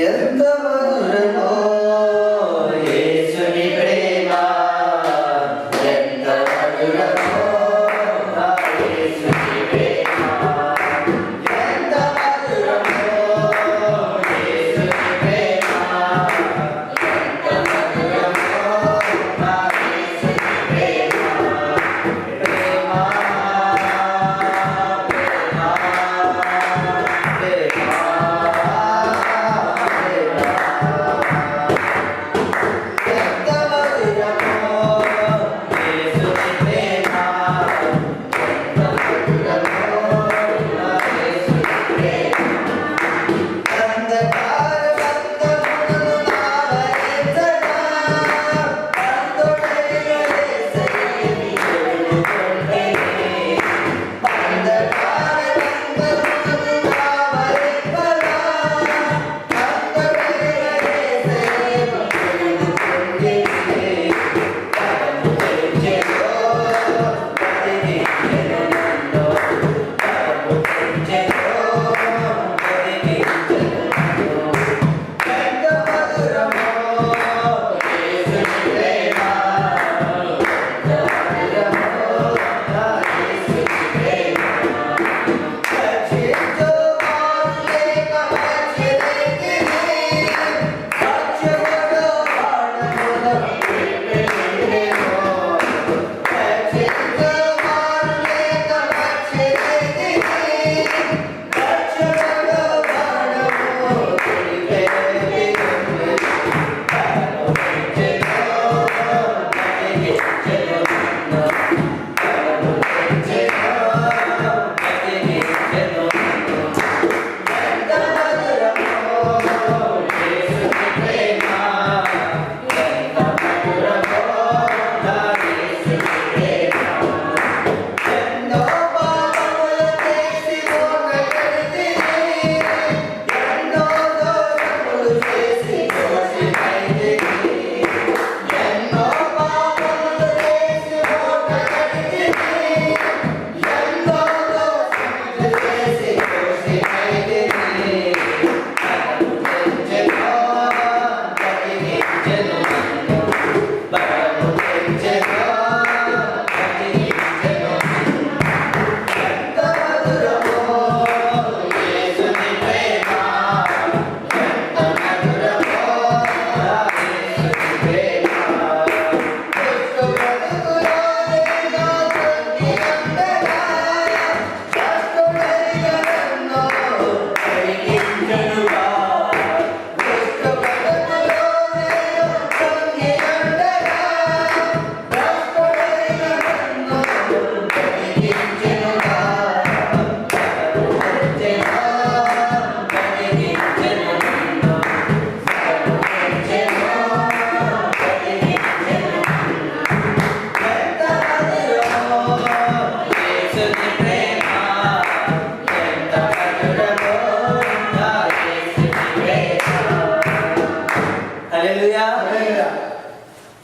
ఎంత మధురమో యేసుని ప్రేమ, ఎంత మధురమో నా యేసుని ప్రేమ, ఎంత మధురమో యేసుని ప్రేమ, ఎంత మధురమో నా యేసుని ప్రేమ. ప్రేమ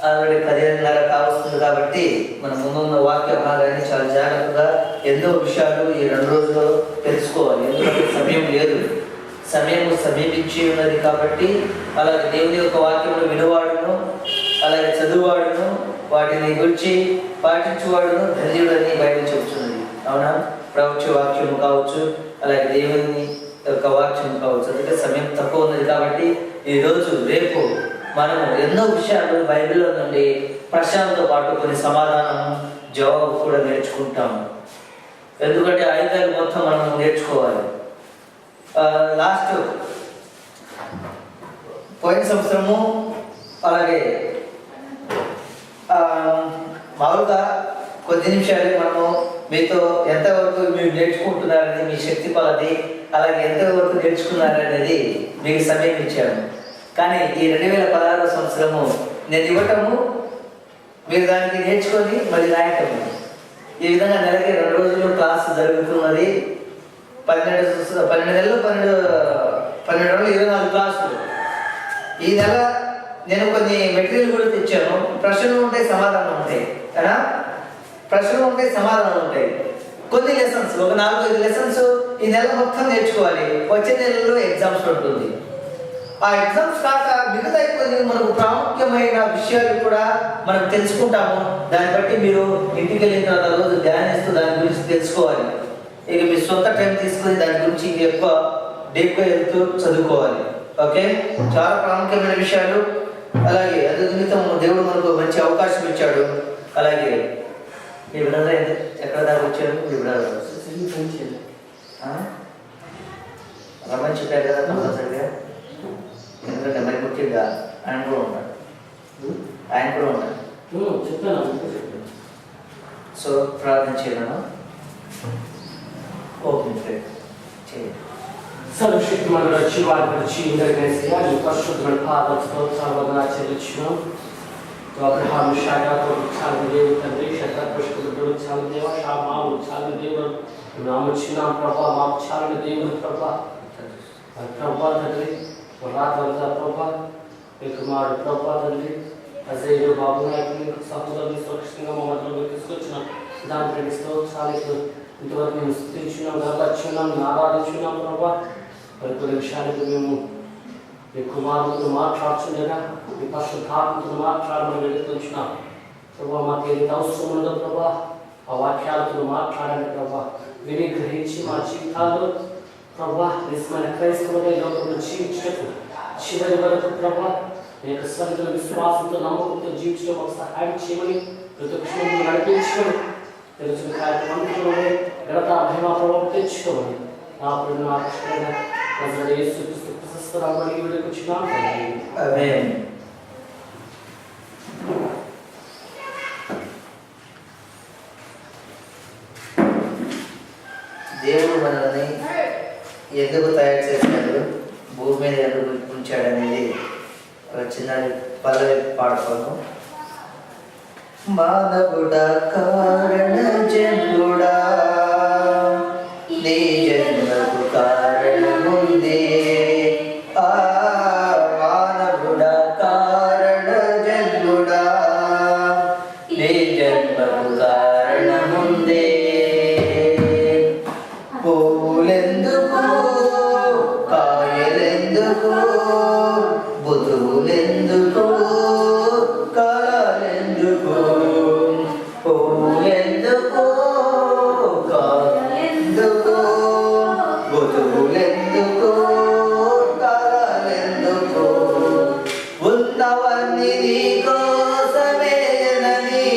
ఆల్రెడీ 10:30 కావస్తుంది కాబట్టి మన ముందున్న వాక్య భాగాన్ని చాలా జాగ్రత్తగా ఎన్నో విషయాలు ఈ 2 రోజుల్లో తెలుసుకోవాలి. ఎందుకంటే సమయం లేదు, సమయం సమీపించి ఉన్నది కాబట్టి అలాగే దేవుని యొక్క వాక్యంలో వినువాడును అలాగే చదువువాడును వాటిని గురించి పాటించువాడును ధన్యుడని బైబిల్ చెబుతున్నది. అవునా? ప్రవచ వాక్యం కావచ్చు అలాగే దేవుని యొక్క వాక్యం కావచ్చు. అందుకే సమయం తక్కువ ఉన్నది కాబట్టి ఈరోజు రేపు మనము ఎన్నో విషయాలు బైబిల్లో నుండి ప్రశ్నలతో పాటు కొన్ని సమాధానం జవాబు కూడా నేర్చుకుంటాము. ఎందుకంటే ఆయుధాలు మొత్తం మనం నేర్చుకోవాలి. లాస్ట్ పోయిన సంవత్సరము అలాగే మామూలుగా కొద్ది నిమిషాలు మనము మీతో ఎంతవరకు మీరు నేర్చుకుంటున్నారనేది మీ శక్తి కొలది అలాగే ఎంతవరకు నేర్చుకున్నారనేది మీకు సమయం ఇచ్చాను. కానీ ఈ 2016 సంవత్సరము నేను ఇవ్వటము మీరు దానికి నేర్చుకొని మళ్ళీ రాయటము ఈ విధంగా నెలకి 2 రోజులు క్లాస్ జరుగుతున్నది. 12 నెలలు 12 రోజులు 24 క్లాసులు. ఈ నెల నేను కొన్ని మెటీరియల్ కూడా తెచ్చాను. ప్రశ్నలు ఉంటాయి, సమాధానం ఉంటాయి కదా. ప్రశ్నలు ఉంటాయి, సమాధానం ఉంటాయి. కొన్ని లెసన్స్ ఒక 4-5 లెసన్స్ ఈ నెల మొత్తం నేర్చుకోవాలి. వచ్చే నెలలో ఎగ్జామ్స్ ఉంటుంది. ఆ ఎగ్జామ్స్ కాక మిగతా కొన్ని మనకు ప్రాముఖ్యమైన విషయాలు కూడా మనం తెలుసుకుంటాము. దాన్ని బట్టి మీరు ఇంటికి వెళ్ళిన తర్వాత రోజు ధ్యానిస్తూ దాని గురించి తెలుసుకోవాలి. ఇక మీ సొంత టైం తీసుకొని దాని గురించి ఎక్కువ డీప్గా వెళ్తూ చదువుకోవాలి. ఓకే, చాలా ప్రాముఖ్యమైన విషయాలు. అలాగే అది నిమిత్తం దేవుడు మనకు మంచి అవకాశం ఇచ్చాడు. అలాగే మీ బ్రదర్ ఎక్కడ దాకా వచ్చాడు? మీ బ్రదర్ రమణ్ చెప్పారు కదా కంపల్సరిగా, ఎందుకంటే మరి ముఖ్యంగా ఆయన కూడా ఉంటాడు. సో ప్రార్థన చేయను. ఓపెన్ ప్రేయర్ చేయండి. సర్వశక్తిమంతుడు వచ్చి వారి పరిచి ఇంద్రగేసియా నీ పరిశుద్ధమైన పాదతో సర్వదా చెల్లించును. అబ్రహాం షాగాతో చాలా దేవుడు తండ్రి, శత్రుడు చాలా దేవ, షామావు చాలా దేవుడు, నాము చిన్న ప్రభా మాకు చాలా దేవుడు ప్రభా. ప్రభా తండ్రి రాత్రంతా ప్రభా మీ కుమారుడు ప్రభా తండ్రి అజయ్య బాబు నాయకుని సహోదరుని సురక్షితంగా మా మధ్యలో తీసుకొచ్చిన దాని ప్రేమిస్తూ చాలా ఇంతవరకు మేము స్థితించున్నాం, గర్వచ్చున్నాం, ఆరాధించున్నాం ప్రభా. మరి కొన్ని విషయాలకు మేము మీ కుమారులతో మాట్లాడుతుండగా మీ పరిశుద్ధాత్మతో మాట్లాడమని వెళ్తున్నాం ప్రభా. మాకు ఎంత అవసరం ఉందో ప్రభా ఆ వాక్యాలతో మాట్లాడండి ప్రభా. విని గ్రహించి మా జీవితాల్లో ప్రభా నిజమైన క్రైస్తవులే లోకంలో జీవించటకు చివరి వరకు ప్రభా మీ యొక్క స్వర్గ విశ్వాసంతో నమ్మకంతో జీవించడం ఒక సహాయం చేయమని ప్రతిక్షణం నడిపించుకొని తెలిసిన కార్యక్రమంలోనే ఘనత మహిమ ప్రభావం తెచ్చుకోమని నా ప్రేమ ఆకర్షణ ప్రజల యేసు క్రీస్తు ప్రశస్తరామని విడుకొచ్చున్నాం. ఆమేన్. దేవుడు మనల్ని ఎందుకు తయారు చేశాడు, భూమి మీద ఎందుకు ఉంచాడు అనేది ఒక చిన్న పల్లవి పాడుకోను. మానవుడా కారణ జన్ముడా నీ జన్మకు కారణముంది. మానవుడా కారణ జన్ముడా నీ జన్మకు కారణముంది. పూలెందుకు కాయలెందుకు బుధువులెందుకు కాలెందుకు, పూలెందుకు కాయలెందుకు బుధువులెందుకు కాలెందుకు, ఉన్నవన్నీ నీ కోసమేనని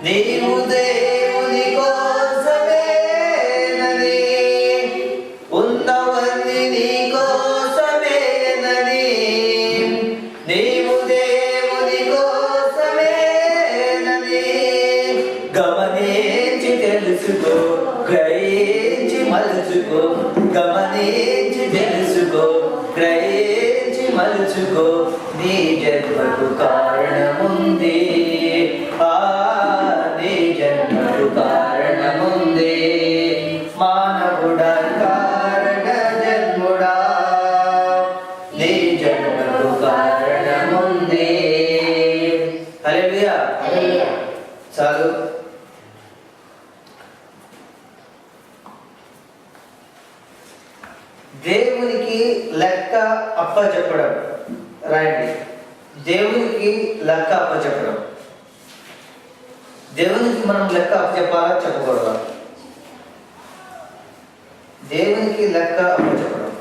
నీవు దేవుని కోసమేనని, ఉన్నవన్నీ నీ కోసమేనని నీవు దేవుని కోసమేనని గమనించి తెలుసుకో, గ్రహించి మలుచుకో, గమనించి తెలుసుకో, గ్రహించి మలుచుకో, నీ జన్మకు కారణముంది. నీ జన్మకు కారణముంది. మానవుడా కారణ జన్ముడా నీ జన్మకు కారణముంది. హల్లెలూయా. చాలు. దేవునికి లెక్క అప్పచెప్పడం. రాయండి, దేవునికి లెక్క అప్పచెప్పడం. దేవునికి మనం లెక్క అప్పచెప్పాలా చెప్పకూడదా? దేవునికి లెక్క అప్పచెప్పడం.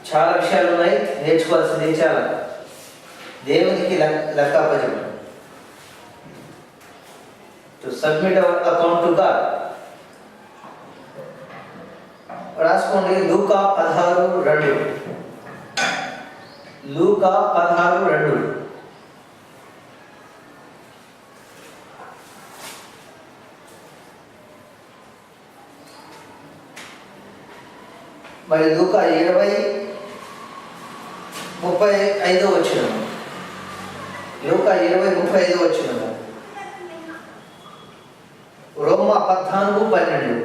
చాలా విషయాలు ఉన్నాయి, నేర్చుకోవాల్సింది చాలా. దేవునికి లెక్క అప్పచెప్పడం. To submit our account to God. రాసుకోండి, లూకా 16:2. లూకా 16:2. మరి లూకా 20:35 వచనం. లూకా 20:35 వచనం. రోమా 14:12.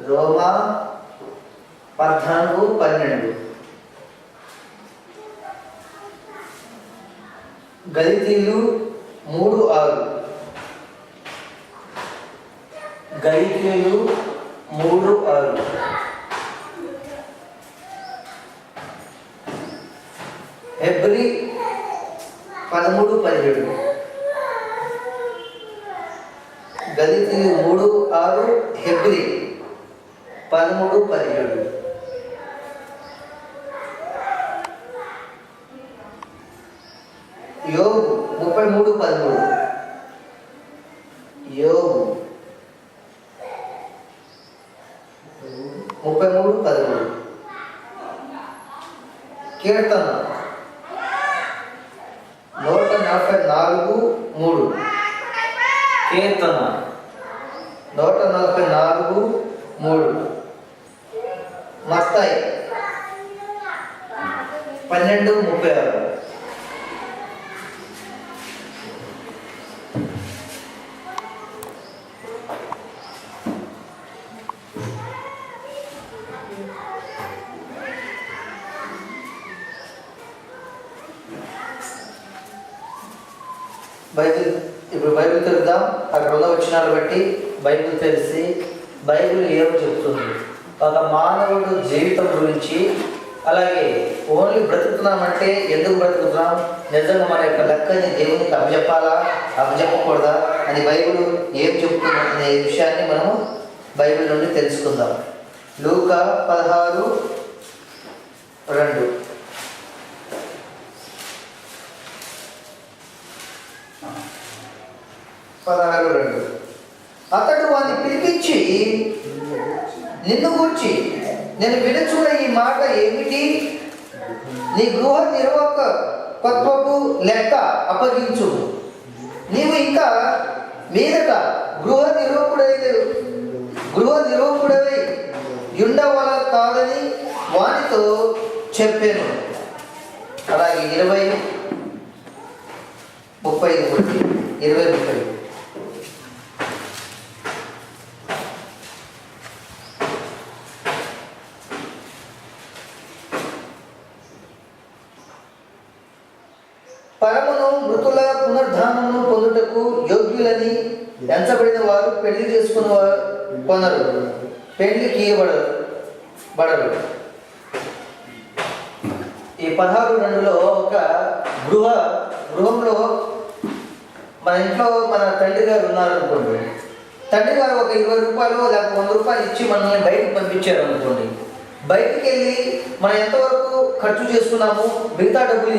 రోమా 14:12. గలితీయులు 3:6. గలితీయులు 3:6. Hebrew 13:17, గలితీయులు 3:6, Hebrew 13:17. యోబు 33:13, యోబు 33:13, కీర్తన 144:3, కీర్తన 144:3, మత్తయి 12:36. ఇప్పుడు బైబిల్ తెరుద్దాం. అక్కడ ఉన్న వచనాలు బట్టి బైబిల్ తెలిసి బైబిల్ ఏమో చెప్తుంది ఒక మానవుడు జీవితం గురించి, అలాగే ఓన్లీ బ్రతుకుతున్నామంటే ఎందుకు బ్రతుకుతున్నాం, నిజంగా మన యొక్క లెక్కని దేవునికి అప్పచెప్పాలా అప్పచెప్పకూడదా అని బైబిల్ ఏం చెప్తుంది అనే విషయాన్ని మనము బైబిల్ నుండి తెలుసుకుందాం. లూకా 16:2. అతడు వాడిని పిలిపించి, నిన్ను గూర్చి నేను వినుచున్న ఈ మాట ఏమిటి? నీ గృహ నిర్వాహకత్వపు లెక్క అప్పగించు. నీవు ఇంకా మీదట గృహ నిర్వాహకుడవై ఉండవల కాదని వానితో చెప్పాను. అలాగే 20:30. పరమును మృతుల పునరుద్ధానమును పొందుటకు యోగ్యులని ఎంచబడిన వారు పెళ్లి చేసుకున్న కొనరు, పెళ్లికి బడరు. ఈ 16:2లో ఒక గృహంలో మన ఇంట్లో మన తండ్రి గారు ఉన్నారనుకోండి. తండ్రి గారు ఒక 20 రూపాయలు లేకపోతే 100 రూపాయలు ఇచ్చి మనల్ని బయటకు పంపించారు అనుకోండి. బయటికి వెళ్ళి మనం ఎంతవరకు ఖర్చు చేసుకున్నాము, మిగతా డబ్బులు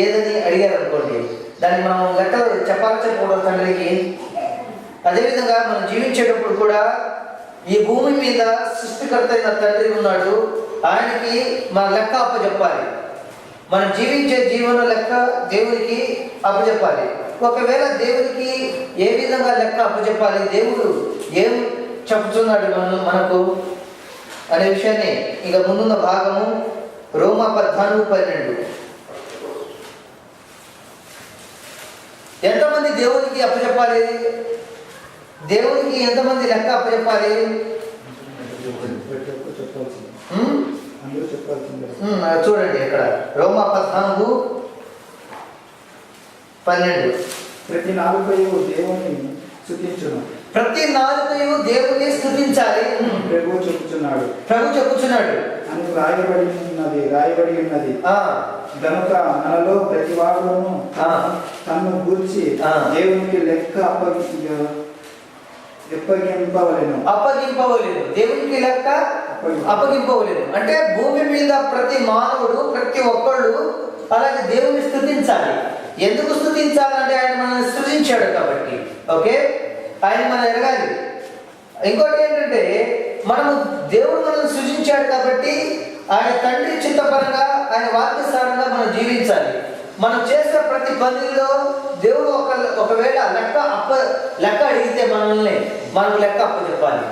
ఏదని అడిగారు అనుకోండి, దాన్ని మనం లెక్కలు చెప్పకూడదు తండ్రికి. అదేవిధంగా మనం జీవించేటప్పుడు కూడా ఈ భూమి మీద సృష్టికర్త అయిన తండ్రి ఉన్నాడు, ఆయనకి మన లెక్క అప్పచెప్పాలి. మనం జీవించే జీవన లెక్క దేవునికి అప్పచెప్పాలి. ఒకవేళ దేవునికి ఏ విధంగా లెక్క అప్పచెప్పాలి, దేవుడు ఏం చెప్తున్నాడు మనకు అనే విషయాన్ని ఇక ముందున్న భాగము రోమా 14:12. ఎంతమంది దేవునికి అప్పచెప్పాలి? దేవునికి ఎంతమంది లెక్క అప్పచెప్పాలి? చూడండి ఇక్కడ రోమా 14:12. ప్రతి నాలుకయు దేవుని స్తుతించును. ప్రతి నాలుకయు దేవుని స్తుతించాలి. ప్రభు చెప్పుచున్నాడు అని రాయబడి ఉన్నది. కనుక మనలో ప్రతి వాడును తన్ను గూర్చి దేవునికి లెక్క అప్పగింపవలేను. దేవునికి లెక్క అప్పగింపవలేదు అంటే భూమి మీద ప్రతి మానవుడు, ప్రతి ఒక్కళ్ళు అలాగే దేవుని స్తుతించాలి. ఎందుకు స్తుతించాలంటే ఆయన మనల్ని సృజించాడు కాబట్టి. ఓకే, ఆయన మనం ఎరగాలి. ఇంకోటి ఏంటంటే మనము దేవుడు మనల్ని సృజించాడు కాబట్టి ఆయన తండ్రి చిత్తపరంగా, ఆయన వాక్యసారంగా మనం జీవించాలి. మనం చేసే ప్రతి పనిలో దేవుడు ఒకవేళ లెక్క అడిగితే మనల్ని మనం లెక్క అప్పచెప్పాలి.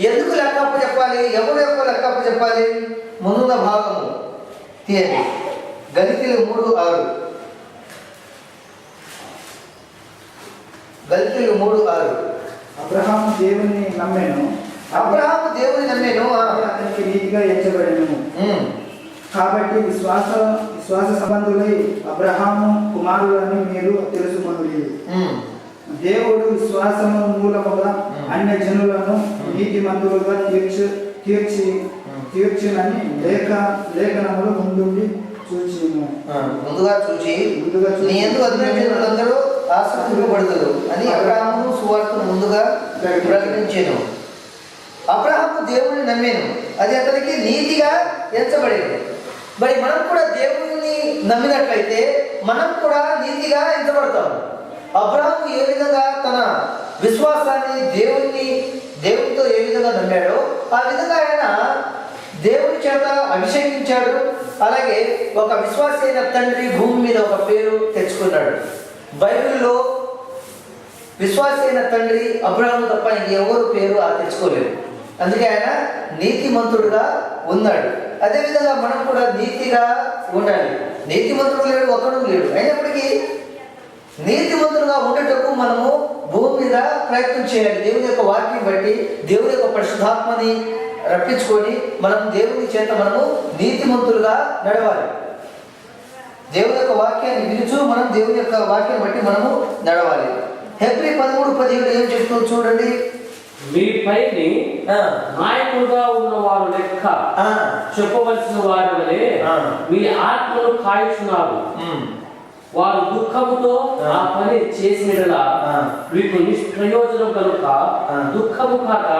ఎందుకు లెక్క అప్పచెప్పాలి? ఎవరు యొక్క లెక్క అప్పచెప్పాలి? ముందున్న భాగము తీయండి. గలితీయులు 3:6. గలితీయులు 3:6. అబ్రహాము దేవుని నమ్మెను, అతనికి నీతిగా ఎంచబడెను. కాబట్టి విశ్వాస సంబంధులై అబ్రహాము కుమారులని మీరు తెలుసుకొనుడి. దేవుడు విశ్వాసము మూలముగా అన్య జనులను నీతిమంతులుగా తీర్చునని లేఖనములు ముందుండి చూచిను. ముందుగా చూచి ముందుగా చూచి నీ ఎందుకు అభినందించినందరూ ఆశీర్వదింపబడుదురు అని అబ్రహాము సువార్తను ముందుగా ప్రకటించాను. అబ్రహాము దేవుని నమ్మాను, అది అతనికి నీతిగా ఎంచబడేది. మరి మనం కూడా దేవుని నమ్మినట్లయితే మనం కూడా నీతిగా ఎంచబడతాము. అబ్రహాము ఏ విధంగా తన విశ్వాసాన్ని దేవునితో ఏ విధంగా నమ్మాడో ఆ విధంగా ఆయన దేవుని చేత అభిషేకించాడు. అలాగే ఒక విశ్వాస అయిన తండ్రి భూమి మీద ఒక పేరు తెచ్చుకున్నాడు. బైబిల్లో విశ్వాస అయిన తండ్రి అబ్రహాము తప్ప ఇంకెవరు పేరు తెచ్చుకోలేదు. అందుకే ఆయన నీతిమంతుడుగా ఉన్నాడు. అదేవిధంగా మనం కూడా నీతిగా ఉండాలి. నీతిమంతుడు లేడు, ఒకడు లేడు. అయినప్పటికీ నీతిమంతులుగా ఉండటకు మనము భూమి మీద ప్రయత్నం చేయాలి. దేవుని యొక్క వాక్యం బట్టి దేవుని యొక్క పరిశుద్ధాత్మని రప్పించుకొని మనం దేవుని చేత మనము నీతిమంతులుగా నడవాలి. దేవుని యొక్క వాక్యాన్ని వినుచు మనం దేవుని యొక్క వాక్యం బట్టి మనము నడవాలి. హెబ్రీ 13:17 ఏం చెప్తుంది చూడండి. మీపైని నాయకులుగా ఉన్న వారు లెక్క చెప్పవలసిన వారి వలె మీ ఆత్మను కాయుచున్నారు. వారు దుఃఖముతో ఆ పని చేసినలా మీకు నిష్ప్రయోజనం కనుక దుఃఖము కాక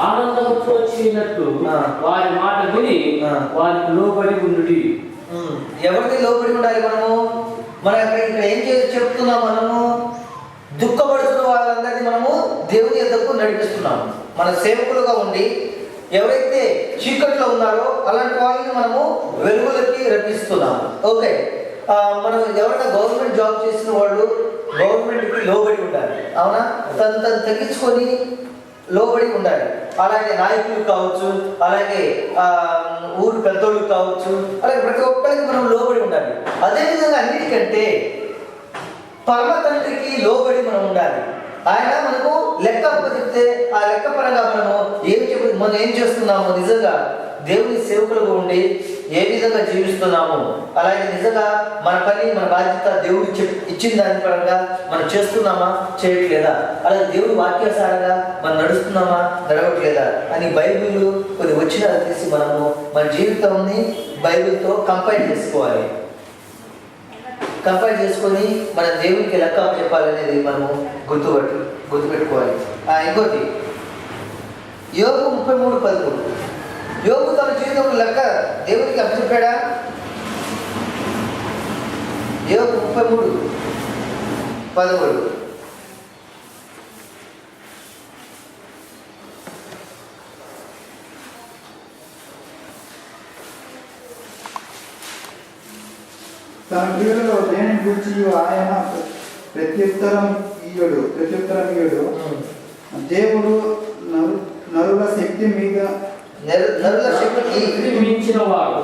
ఆనందముతో చేయనట్టు వారి మాట విని వారికి లోబడి ఉండుడి. ఎవరికి లోబడి ఉండాలి? మనం ఇక్కడ ఏం చెప్తున్నాం? మనము దుఃఖపడుతున్న వాళ్ళందరినీ మనము దేవుని యొద్దకు నడిపిస్తున్నాము. మన సేవకులుగా ఉండి ఎవరైతే చీకట్లో ఉన్నారో అలాంటి వాళ్ళని మనము వెలుగులకి రప్పిస్తున్నాము. ఓకే, మనం ఎవరైనా గవర్నమెంట్ జాబ్ చేసిన వాళ్ళు గవర్నమెంట్కి లోబడి ఉండాలి. అవునా? తను తగ్గించుకొని లోబడి ఉండాలి. అలాగే నాయకులు కావచ్చు, అలాగే ఊరు పెద్దోళ్ళు కావచ్చు, అలాగే ప్రతి ఒక్కరికి మనం లోబడి ఉండాలి. అదేవిధంగా అన్నిటికంటే పరమ తండ్రికి లోబడి మనం ఉండాలి. ఆయన మనకు లెక్క చెప్తే ఆ లెక్క పరంగా మనం ఏం చేస్తున్నాము, నిజంగా దేవుని సేవకులుగా ఉండి ఏ విధంగా జీవిస్తున్నాము, అలాగే నిజంగా మన పని మన బాధ్యత దేవుడు ఇచ్చిన దాని పరంగా మనం చేస్తున్నామా చేయట్లేదా, అలాగే దేవుడి వాక్యాసారంగా మనం నడుస్తున్నామా నడవట్లేదా అని బైబిల్ కొన్ని వచనాలు తీసి మనము మన జీవితాన్ని బైబిల్తో కంపైర్ చేసుకోవాలి. కంపేర్ చేసుకొని మన దేవునికి లెక్క చెప్పాలనేది మనము గుర్తుపెట్టుకోవాలి. ఇంకోటి యోగు 33:13 యోగు తన జీవితం లెక్క దేవునికి అప్పచెప్పాడా? యోగు 33:13 తన క్రియలలో దేని గురించి ఆయన ప్రత్యుత్తరం ఇయ్యడు. దేవుడు నరుల శక్తి మీద మించిన వాడు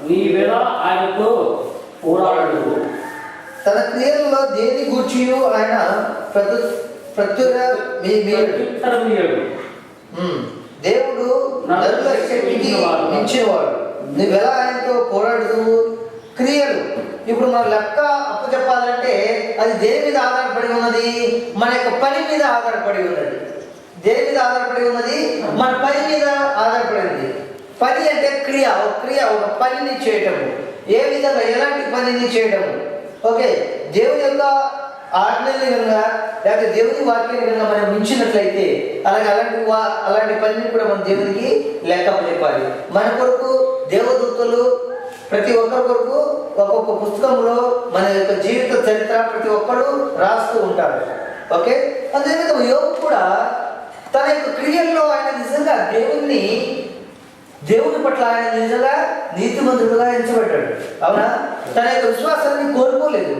నీవెల ఆయనతో పోరాడు. తన క్రియలలో దేని గురించి ఆయన ప్రత్యుత్తరం ఇయ్యడు. దేవుడు నరుల శక్తికి మించినవాడు. నువ్వెలా ఆయనతో పోరాడుతూ క్రియలు. ఇప్పుడు మన లెక్క అప్పచెప్పాలంటే అది దేని మీద ఆధారపడి ఉన్నది? మన యొక్క పని మీద ఆధారపడి ఉన్నది. దేని మీద ఆధారపడి ఉన్నది? మన పని మీద ఆధారపడి ఉంది. పని అంటే క్రియ, ఒక పనిని చేయటము. ఏ విధంగా ఎలాంటి పనిని చేయడము? ఓకే, దేవుని యొక్క ఆజ్ఞని విధంగా లేకపోతే దేవుని వాక్యం విధంగా మనం మించినట్లయితే అలాంటి పనిని కూడా మనం దేవునికి లెక్క చెప్పాలి. మన కొరకు దేవదూతలు ప్రతి ఒక్కరి కొరకు ఒక్కొక్క పుస్తకంలో మన యొక్క జీవిత చరిత్ర ప్రతి ఒక్కరు రాస్తూ ఉంటారు. ఓకే, అదేవిధంగా యోగు కూడా తన యొక్క క్రియల్లో ఆయన నిజంగా దేవుని పట్ల ఆయన నిజంగా నీతిమంతుడుగా ఎంచబడ్డాడు. అవునా? తన యొక్క విశ్వాసాన్ని కోల్పోలేదు.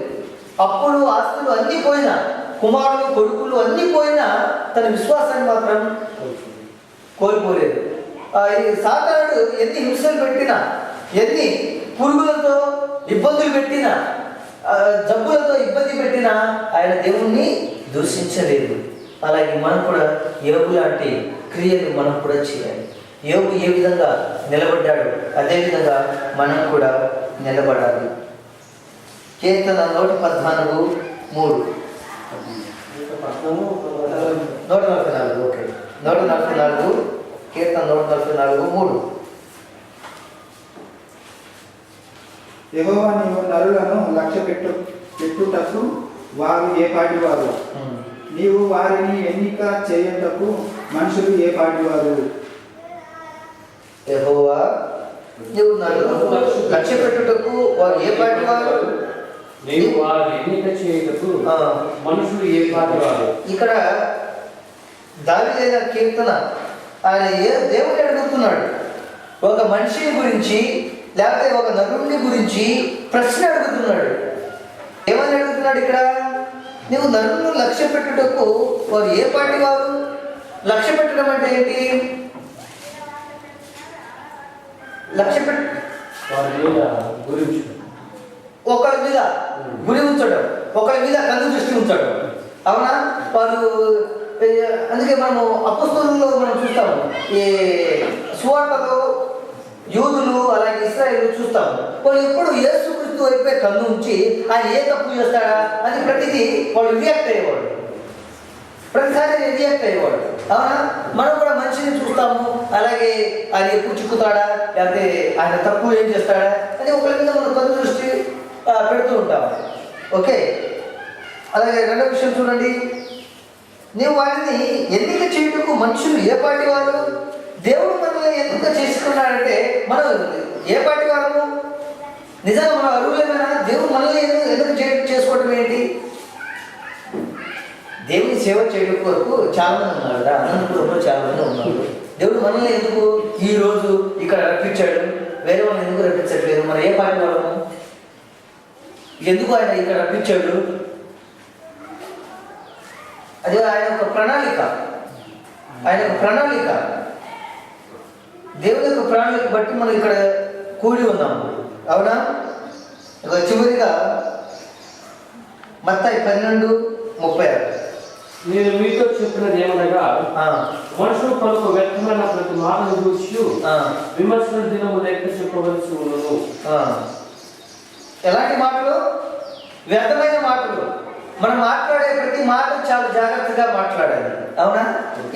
అప్పులు ఆస్తులు అన్నీ పోయినా, కుమారులు కొడుకులు అన్నీ పోయినా తన విశ్వాసాన్ని మాత్రం కోల్పోలేదు. సాతానుడు ఎన్ని హింసలు పెట్టినా, ఎన్ని పురుగులతో ఇబ్బందులు పెట్టినా, జబ్బులతో ఇబ్బంది పెట్టినా ఆయన దేవుణ్ణి దూషించలేదు. అలాగే మనం కూడా యోగు లాంటి క్రియలు మనం కూడా చేయాలి. యోగు ఏ విధంగా నిలబడ్డాడు అదేవిధంగా మనం కూడా నిలబడాలి. కీర్తన 114:3 144. ఓకే, 144 కీర్తన 144:3 యెహోవా నీవు నరులను పెట్టుటకు వారు ఏ పాటి వారు, నీవు వారిని ఎన్నిక చేయుటకు మనుషులు ఏ పాటి వారు. యెహోవా నీవు నరులను లక్ష్య పెట్టుటకు వారు ఏ పాటి వారు, నీవు వారిని ఎన్నిక చేయుటకు మనుషులు ఏ పాటి వారు. ఇక్కడ దావీదు కీర్తన ఆయన దేవుని అడుగుతున్నాడు. ఒక మనిషిని గురించి లేకపోతే ఒక నరుడిని గురించి ప్రశ్న అడుగుతున్నాడు. ఏమని అడుగుతున్నాడు ఇక్కడ? నువ్వు నరులను లక్ష్య పెట్టుటకు వారు ఏ పాటి వారు. లక్ష్య పెట్టడం అంటే ఏంటి? లక్ష్య వారి మీద గురించి ఒకరి మీద గురి ఉంచడం, ఒకరి మీద కన్ను దృష్టి ఉంచడం. అవునా? వారు అందుకే మనము అపొస్తలుల్లో మనం చూస్తాము, ఈ సువార్తలో యూదులు అలాగే ఇశ్రాయేలు చూస్తాము. వాళ్ళు ఎప్పుడు యేసుక్రీస్తు వైపే కన్ను ఉంచి ఆయన ఏ తప్పు చేస్తాడా అని ప్రతిదీ వాళ్ళు రియాక్ట్ అయ్యేవాడు, ప్రతిసారి రియాక్ట్ అయ్యేవాడు. అవునా? మనం కూడా మనిషిని చూస్తాము, అలాగే ఆయన ఎప్పుడు చిక్కుతాడా లేకపోతే ఆయన తప్పు ఏం చేస్తాడా అని ఒకరి మీద మనం కన్ను దృష్టి పెడుతూ ఉంటాము. ఓకే, అలాగే రెండో విషయం చూడండి, నీవు వారిని ఎన్నిక చేయుటకు మనుషులు ఏ పాటి వారు. దేవుడు మనల్ని ఎన్నిక చేసుకున్నాడంటే మనం ఏ పాటి వారము? నిజంగా మనం అరువులేమైనా? దేవుడు మనల్ని ఎందుకు చేసుకోవటం ఏంటి? దేవుని సేవ చేయడం కొరకు చాలా మంది ఉన్నారు కదా, అనంతపురంలో చాలా మంది ఉన్నారు. దేవుడు మనల్ని ఎందుకు ఈరోజు ఇక్కడ రప్పించాడు, వేరే వాళ్ళని ఎందుకు రప్పించట్లేదు? మనం ఏ పాటి వాళ్ళము? ఎందుకు ఆయన ఇక్కడ రప్పించాడు? అది ఆయన ఒక ప్రణాళిక, ఆయన ఒక ప్రణాళిక, దేవుని యొక్క ప్రణాళిక బట్టి మనం ఇక్కడ కూడి ఉన్నాము. అవునా? చివరిగా మత్తయి 12:36, నేను మీతో చెప్పినది ఏమనగా మనుషులు పలుకు వ్యర్థమైన ప్రతి మాటను చూసి విమర్శన దినము లెక్క చెప్పవలసి ఉన్నను. ఎలాంటి మాటలు? వ్యర్థమైన మాటలు. మనం మాట్లాడే ప్రతి మాట చాలా జాగ్రత్తగా మాట్లాడాలి. అవునా?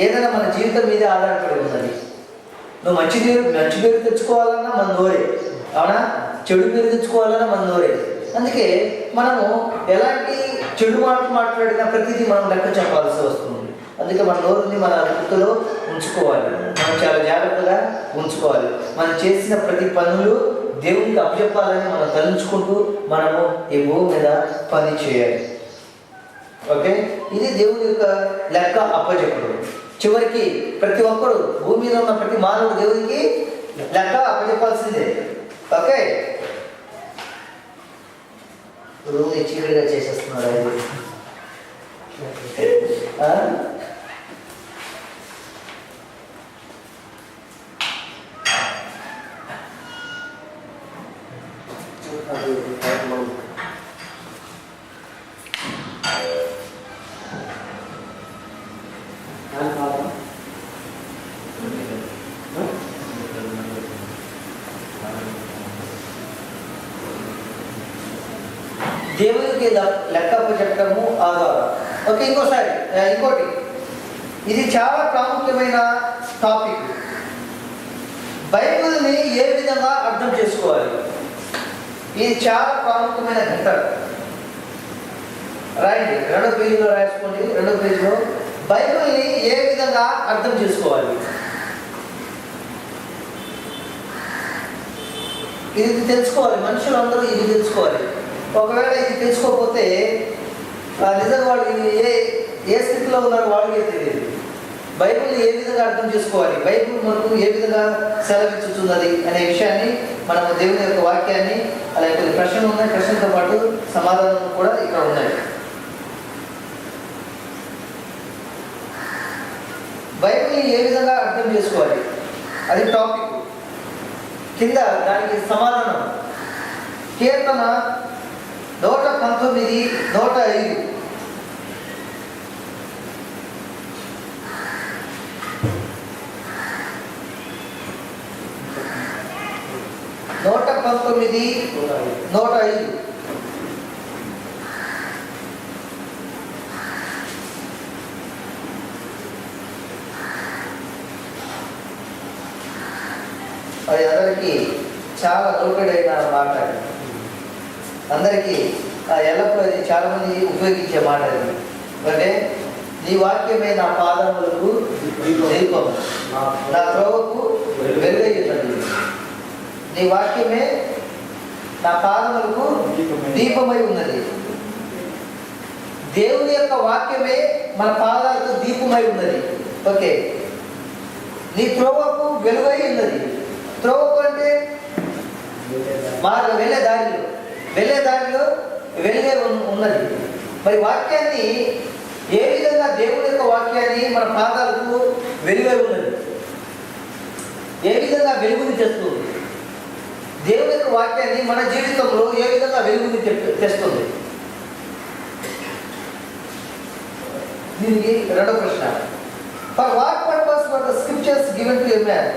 ఏదైనా మన జీవితం మీద ఆధారపడి ఉన్నది. నువ్వు మంచి పేరు తెచ్చుకోవాలన్నా మన నోరే. అవునా? చెడు పేరు తెచ్చుకోవాలన్నా మన నోరే. అందుకే మనము ఎలాంటి చెడు మాటలు మాట్లాడినా ప్రతిదీ మనం లెక్క చెప్పాల్సి వస్తుంది. అందుకే మన నోరుని మన గుర్తులో ఉంచుకోవాలి, మనం చాలా జాగ్రత్తగా ఉంచుకోవాలి. మనం చేసిన ప్రతి పనులు దేవునికి అప్పచెప్పాలని మనం తలుచుకుంటూ మనము ఈ భూమి మీద పని చేయాలి. ఓకే, ఇది దేవుని యొక్క లెక్క అప్పచెప్పడం. చివరికి ప్రతి ఒక్కరు భూమి మీద ఉన్న ప్రతి మానవుడు దేవునికి లెక్క అప్పచెప్పాల్సిందే. ఓకే, రూమ్ చీకటిగా చేసేస్తున్నాడు అది. దేవునికి లెక్క అప్పచెప్పడము ఆధారం. ఓకే, ఇంకోటి ఇది చాలా ప్రాముఖ్యమైన టాపిక్. బైబిల్ని ఏ విధంగా అర్థం చేసుకోవాలి, ఇది చాలా ప్రాముఖ్యమైన ఘట్టం. రాయండి, 2వ పేజీలో రాసుకోండి. 2వ పేజీలో బైబిల్ని ఏ విధంగా అర్థం చేసుకోవాలి, ఇది తెలుసుకోవాలి. మనుషులందరూ ఇది తెలుసుకోవాలి. ఒకవేళ ఇది తెలుసుకోకపోతే నిజంగా వాళ్ళు ఏ స్థితిలో ఉన్నారో వాళ్ళకే తెలియదు. బైబిల్ని ఏ విధంగా అర్థం చేసుకోవాలి, బైబిల్ మనకు ఏ విధంగా సెలవిచ్చుతున్నది అనే విషయాన్ని మనము దేవుని యొక్క వాక్యాన్ని, అలాగే కొన్ని ప్రశ్నలు ఉన్నాయి, ప్రశ్నలతో పాటు సమాధానం కూడా ఇక్కడ ఉన్నాయి. బైబిల్ని ఏ విధంగా అర్థం చేసుకోవాలి అది టాపిక్. కింద దానికి సమాధానం కీర్తన 119, 105. నూట 19, 105. అది అందరికీ చాలా లోకడైన మాట. అందరికీ ఎల్లప్పుడూ అది చాలామంది ఉపయోగించే మాట అది. అంటే నీ వాక్యమే నా పాదములకు దీపము, నా త్రోవకు వెలుగయ్యున్నది. నీ వాక్యమే నా పాదములకు దీపమై ఉన్నది. దేవుని యొక్క వాక్యమే మన పాదాలకు దీపమై ఉన్నది. ఓకే, నీ త్రోవకు వెలుగై ఉన్నది. త్రోవకు అంటే మార్గం, వెళ్ళే దారిలో వెలుగే ఉన్నది. మరి వాక్యాన్ని ఏ విధంగా, దేవుని యొక్క వాక్యాన్ని మన పాదాలకు వెలుగై ఉన్నది, ఏ విధంగా వెలుగుని తెస్తుంది? దేవుని యొక్క వాక్యాన్ని మన జీవితంలో ఏ విధంగా వెలుగుని తెస్తుంది? దీనికి రెండో ప్రశ్న. For what purpose for the scriptures given to a man?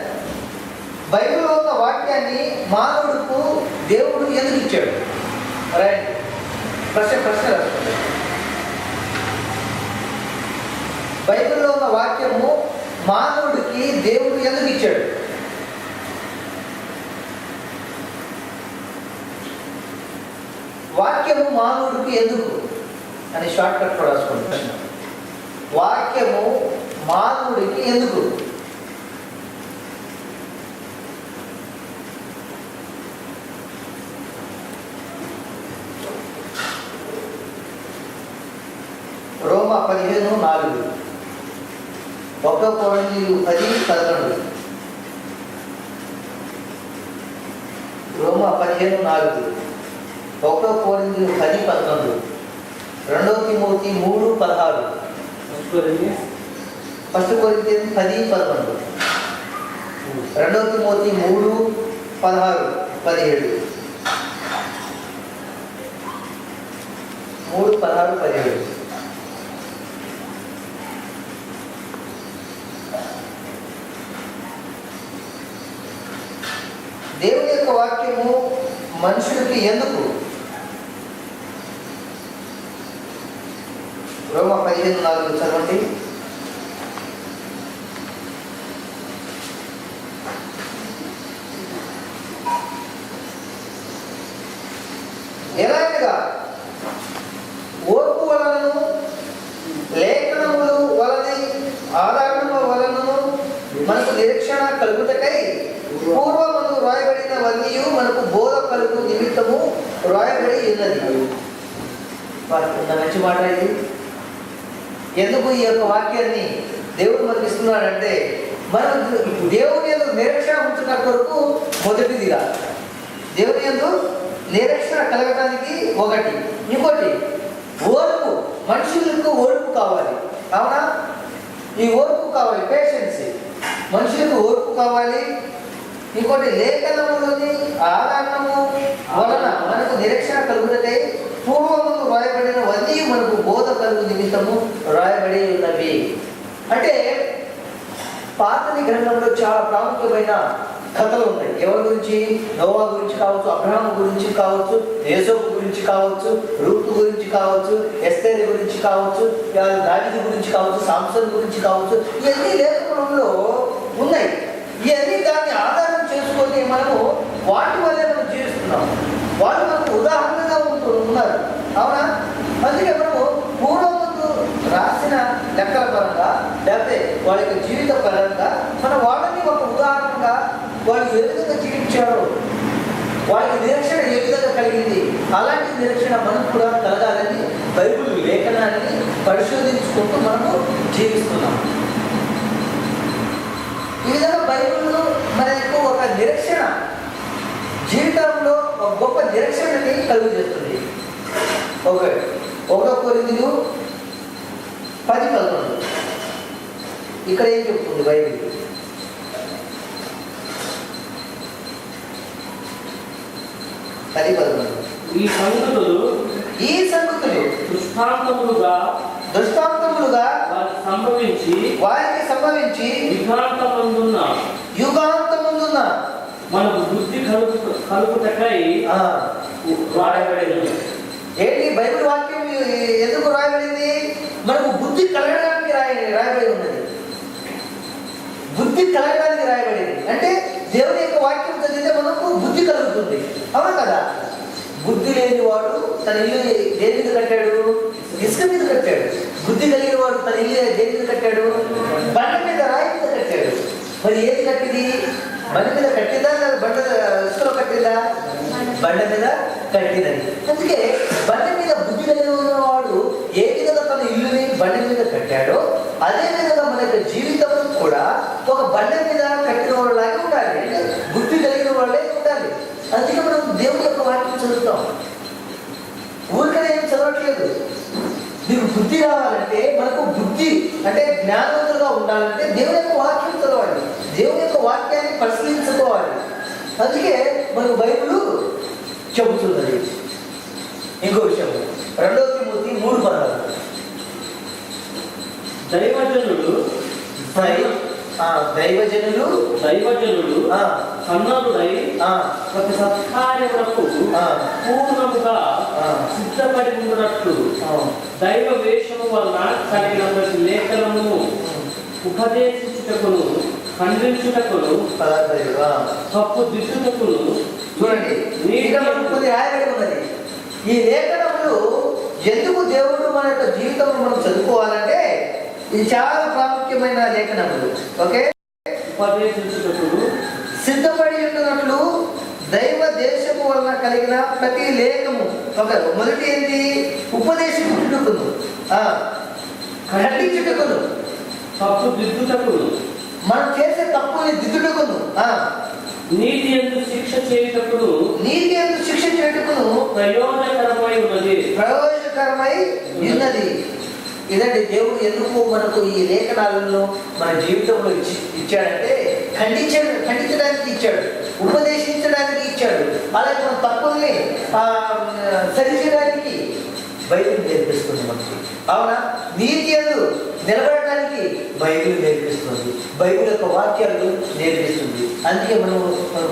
బైబిల్లో ఉన్న వాక్యాన్ని మానవుడికి దేవుడు ఎందుకు ఇచ్చాడు? రైట్, ప్రశ్న రాసుకోండి. బైబిల్లో ఉన్న వాక్యము మానవుడికి దేవుడు ఎందుకు ఇచ్చాడు? వాక్యము మానవుడికి ఎందుకు అని షార్ట్ కట్ కూడా రాసుకోండి. ప్రశ్న, వాక్యము మానవుడికి ఎందుకు? రోమా 15:4, 1 కొరింథీయులు 10:11. రోమా 15:4, 1 కొరింథీయులు 10:11, 2 తిమోతి 3:16, 1 కొరింథీయులు 10:11, 2 తిమోతి 3:16, 17, 3:16, 17. దేవుని యొక్క వాక్యము మనుషుడికి ఎందుకు? రోమా 15:4 చదవండి. ఎలాగగా ఓర్పు వలనను లేఖనములు వలని ఆధారముల వలనను మనకు నిరీక్షణ కలుగుటకై పూర్వమందు రాయబడినవన్నీ మనకు బోధ కలుగు నిమిత్తము రాయబడి ఉన్నది. మంచి మాట ఇది. ఎందుకు ఈ యొక్క వాక్యాన్ని దేవుడు మనకి ఇస్తున్నాడంటే, మనం దేవుని యందు నిరీక్షణ ఉంచుట కొరకు మొదటిదిగా, దేవుని యందు నిరీక్షణ కలగటానికి ఒకటి. ఇంకోటి ఓర్పు, మనుషులకు ఓర్పు కావాలి. అవునా? ఈ ఓర్పు కావాలి, పేషెన్స్. మనుషులకు ఓర్పు కావాలి. ఇంకోటి లేఖనములోని ఆధారము వలన మనకు నిరీక్షణ కలుగుటకై పూర్వములు రాయబడినవన్నీ మనకు బోధ కలుగు నిమిత్తము రాయబడి ఉన్నవి. అంటే పాత నిబంధనలో చాలా ప్రాముఖ్యమైన కథలు ఉన్నాయి. ఎవరి గురించి? నోవా గురించి కావచ్చు, అబ్రహాము గురించి కావచ్చు, యేసోపు గురించి కావచ్చు, రూతు గురించి కావచ్చు, ఎస్తేరు గురించి కావచ్చు, దావీదు గురించి కావచ్చు, సాంసన్ గురించి కావచ్చు. ఇవన్నీ లేఖనంలో ఉన్నాయి. ఇవన్నీ దాన్ని ఆధారం చేసుకొని మనము వాటి వల్లే మనం జీవిస్తున్నాం. వాళ్ళు మనకు ఉదాహరణగా ఉన్నారు. అవునా? అందుకే మనము పూర్వముందు రాసిన లెక్కల పరంగా, లేకపోతే వాళ్ళ యొక్క జీవిత పరంగా మనం వాళ్ళని ఒక ఉదాహరణగా వాళ్ళు ఏ విధంగా జీవించారో, వాళ్ళకి నిరీక్షణ ఏ విధంగా కలిగింది, అలాంటి నిరీక్షణ మనకు కూడా కలగాలని బైబిల్ లేఖనాన్ని పరిశోధించుకుంటూ మనము జీవిస్తున్నాం. ఈ విధంగా బైబిల్ మనకు ఒక నిరీక్షణ, జీవితంలో ఒక గొప్ప నిరీక్షణని కలుగు చేస్తుంది. ఓకే, 1 కొరింథీయులు 10:11 ఇక్కడ ఏం చెప్తుంది బైబిల్? ఈ సంగతులు దృష్టాంతములుగా వారికి సంభవించి యుగాంతముందున్న మనకు బుద్ధి కలుగుటకై రాయబడినది. ఏంటి బైబిల్ వాక్యం ఎందుకు రాయబడింది? మనకు బుద్ధి కలగడానికి రాయబడి ఉన్నది. బుద్ధి కలగడానికి రాయబడింది అంటే దేవుని యొక్క వాక్యం చదివితే మనకు బుద్ధి కలుగుతుంది. అవును కదా? బుద్ధి లేని వాడు తన ఇల్లు దేని మీద కట్టాడు? ఇసుక మీద కట్టాడు. బుద్ధి కలిగిన వాడు తన ఇల్లు దేని మీద కట్టాడు? బండ మీద, రాయి మీద కట్టాడు. మరి ఏది కట్టింది? బండ మీద కట్టిందా లేదా బండ ఇసుకలో కట్టిందా? బండ మీద కట్టినది. అందుకే బండ మీద బుద్ధి కలిగిన వాడు ఏ విధంగా తన ఇల్లుని బండ మీద కట్టాడో అదే విధంగా మన యొక్క జీవితం కూడా ఒక బండ మీద కట్టిన వాళ్ళలాగే ఉండాలి. అంటే బుద్ధి కలిగిన వాళ్ళే ఉండాలి. అందుకే మనం దేవుని యొక్క వాక్యం చదువుతాం. ఊరికనే ఏం చదవట్లేదు. నీకు బుద్ధి రావాలంటే, మనకు బుద్ధి అంటే జ్ఞానవంతులుగా ఉండాలంటే దేవుని యొక్క వాక్యం చదవాలి. దేవుని యొక్క వాక్యాన్ని పరిశీలించుకోవాలి. అందుకే మనకు బైబిల్ చెబుతున్నది. ఇంకో విషయం 2 తిమోతి 3:16 దైవజనులు సన్నరుడై ప్రతి సత్కార్యములకు పూర్ణముగా సిద్ధపడి ఉన్నట్లు దైవ వేషము వలన కలిగిన ప్రతి లేఖనము ఉపదేశించుటకును, ఖండించుటకును, తప్పు దిద్దుటకును. చూడండి, రాయబడి ఉన్నది. ఈ లేఖనములు ఎందుకు దేవుడు మన యొక్క జీవితంలో మనం చదువుకోవాలంటే ఇది చాలా ప్రాముఖ్యమైన లేఖనములు. ఓకే, ఉపదేశించుటకును, సిద్ధపడి ఉంటున్నట్లు దైవ దేశము వలన కలిగిన ప్రతి లేఖము. ఓకే, మొదటి ఏంటి? ఉపదేశించుటకును, ఖండించుటకును, తప్పు దిద్దుటకును, మనం చేసే తప్పుని దిద్దుటకును, నీతి యందు శిక్ష చేయుటకును, నీతి యందు శిక్ష చేయుటకును ప్రయోజనకరమై ఉన్నది. ఇదండి దేవుడు ఎందుకు మనకు ఈ లేఖనాలను మన జీవితంలో ఇచ్చాడంటే ఖండించడానికి ఇచ్చాడు, ఉపదేశించడానికి ఇచ్చాడు. అలాగే మన తప్పుల్ని సరిచేయడానికి బైబిల్ నేర్పిస్తుంది మనకి. అవునా? నీతి యందు నిలబడటానికి బైబిల్ నేర్పిస్తుంది. బైబిల్ యొక్క వాక్యాలు నేర్పిస్తుంది. అందుకే మనం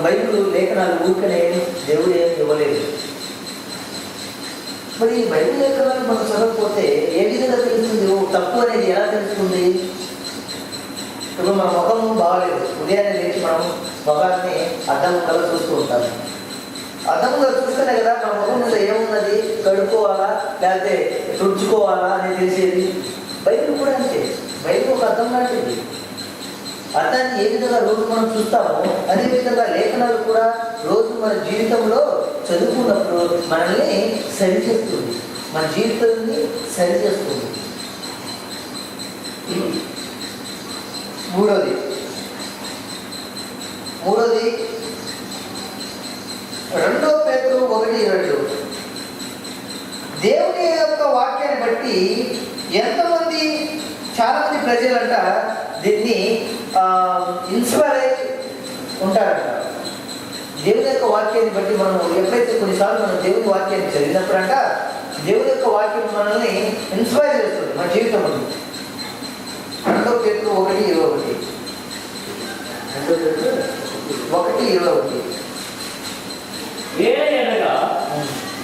బైబిల్ లేఖనాలు ఊరికనే దేవుడు ఏం ఇవ్వలేదు. మరి ఈ బైబిల్ లేఖనాలు మనం చదవకపోతే ఏ విధంగా తెలుస్తుంది? తప్పు అనేది ఎలా తెలుస్తుంది? ఇప్పుడు మన ముఖం బాగాలేదు, ఉదయాన్నే లేచి మనం ముఖాన్ని అద్దం కల చూస్తూ ఉంటాము. అద్దంలో చూస్తేనే కదా మన ముఖం మీద ఏమున్నది, కడుక్కోవాలా లేకపోతే తుడుచుకోవాలా అని తెలిసేది. బైబిల్ కూడా అంతే. బైబిల్ ఒక అద్దం లాంటిది. అర్థాన్ని ఏ విధంగా రోజు మనం చూస్తామో అదేవిధంగా లేఖనాలు కూడా రోజు మన జీవితంలో చదువుకున్నప్పుడు మనల్ని సరిచేస్తుంది, మన జీవితాన్ని సరిచేస్తుంది. మూడోది 2 పేతురు 1:2 దేవుని యొక్క వాక్యాన్ని బట్టి ఎంతమంది, చాలా మంది ప్రజలంట దీన్ని ఇన్స్పైర్ అయి ఉంటారంట. దేవుని యొక్క వాక్యాన్ని బట్టి మనం ఎప్పుడైతే కొన్నిసార్లు మనం దేవుని వాక్యాన్ని చదివినప్పుడంట దేవుని యొక్క వాక్యం మనల్ని ఇన్స్పైర్ చేస్తుంది మన జీవితంలో. 2 పేతురు 1:21 1:21 ఏలయనగా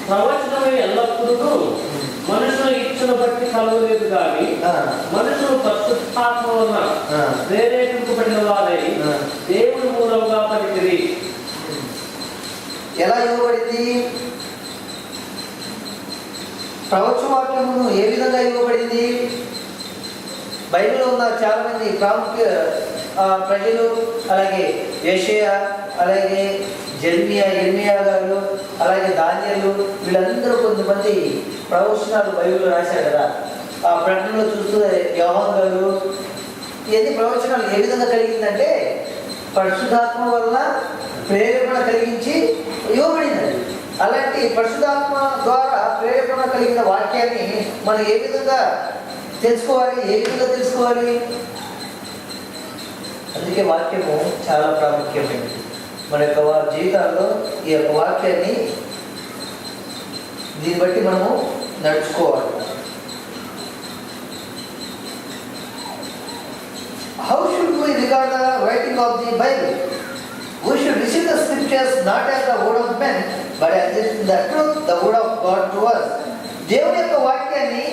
ప్రవచనమే ఎల్లప్పుడూ మనుషుల ఇచ్చిన బట్టి కలవలేదు కానీ మనుషులు పరిశుద్ధాత్మ వలన ప్రేరేపింపబడిన వారై దేవుని మూలంగా పలికిరి. ఎలా ఇవ్వబడింది? ప్రవచనవాక్యమును ఏ విధంగా ఇవ్వబడింది? బైబిల్లో ఉన్న చాలా మంది ప్రాముఖ్య ప్రజలు, అలాగే యెషయా, అలాగే ఇర్మియా గారు, అలాగే దానియేలు, వీళ్ళందరూ కొంతమంది ప్రవచనాలు బైబిల్లో రాశారు కదా. ఆ ప్రకటనలో చూస్తూ యోహాను గారు, ఇవన్నీ ప్రవచనాలు ఏ విధంగా కలిగిందంటే పరిశుద్ధాత్మ వల్ల ప్రేరేపణ కలిగించి ఇవ్వబడినది. అలాంటి పరిశుద్ధాత్మ ద్వారా ప్రేరేపణ కలిగిన వాక్యాన్ని మనం ఏ విధంగా తెలుసుకోవాలి? అందుకే వాక్యము చాలా ప్రాముఖ్యమైనది. మన యొక్క జీవితాల్లో ఈ యొక్క వాక్యాన్ని దీన్ని బట్టి మనము నడుచుకోవాలి. How should we regard the writing of the Bible? We should receive the scriptures not as the word of men, but as the truth, the word of God to us. దేవుని యొక్క వాక్యాన్ని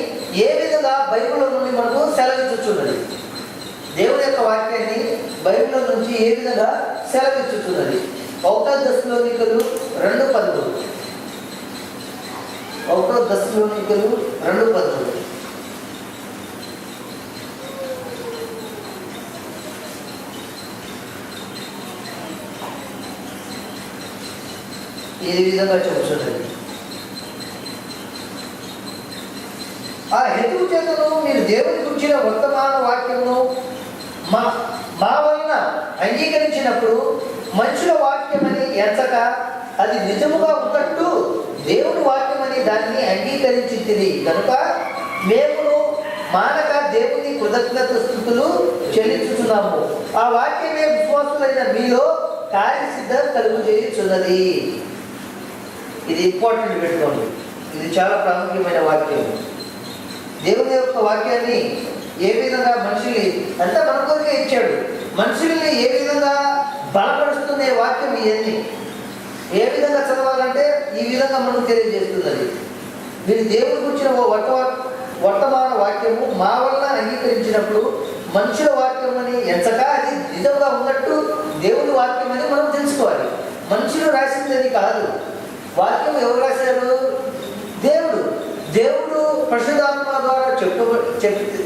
ఏ విధంగా బైబిల్లో నుండి మనకు సెలవిచ్చుచున్నది? దేవుని యొక్క వాక్యాన్ని బైబిల్లో నుంచి ఏ విధంగా సెలవిచ్చుచున్నది? 1 దశలోనికలు 2:13 ఒకటో దశలోనికలు 2:19. ఈ విధంగా చెబుతున్నది. ఆ హేతువు చేతను మీరు దేవుని గురించిన వర్తమాన వాక్యమును మా వలన అంగీకరించినప్పుడు మనుషుల వాక్యమని ఎంచక అది నిజముగా ఉన్నట్టు దేవుని వాక్యమని దాన్ని అంగీకరించింది కనుక మేము మానక దేవుని కృతజ్ఞత స్తుతులు చెల్లించుతున్నాము. ఆ వాక్యమే విశ్వాసులైన మీలో కార్యసిద్ధం కలుగు చేయుచున్నది. ఇది ఇంపార్టెంట్ పెట్టుకోండి. ఇది చాలా ప్రాముఖ్యమైన వాక్యం. దేవుని యొక్క వాక్యాన్ని ఏ విధంగా మనుషుల్ని అంతా మన కోరికే ఇచ్చాడు. మనుషుల్ని ఏ విధంగా బలపరుస్తున్న వాక్యం ఇవన్నీ ఏ విధంగా చదవాలంటే ఈ విధంగా మనకు తెలియజేస్తున్నది. మీరు దేవుని గురించిన ఓ వర్తమాన వాక్యము మా వలన అంగీకరించినప్పుడు మనుషుల వాక్యం అని ఎంచక అది నిజంగా ఉన్నట్టు దేవుని వాక్యం అని మనం తెలుసుకోవాలి. మనుషులు రాసిందని కాదు. వాక్యం ఎవరు రాశారు? దేవుడు. దేవుడు పరిశుద్ధాత్మ ద్వారా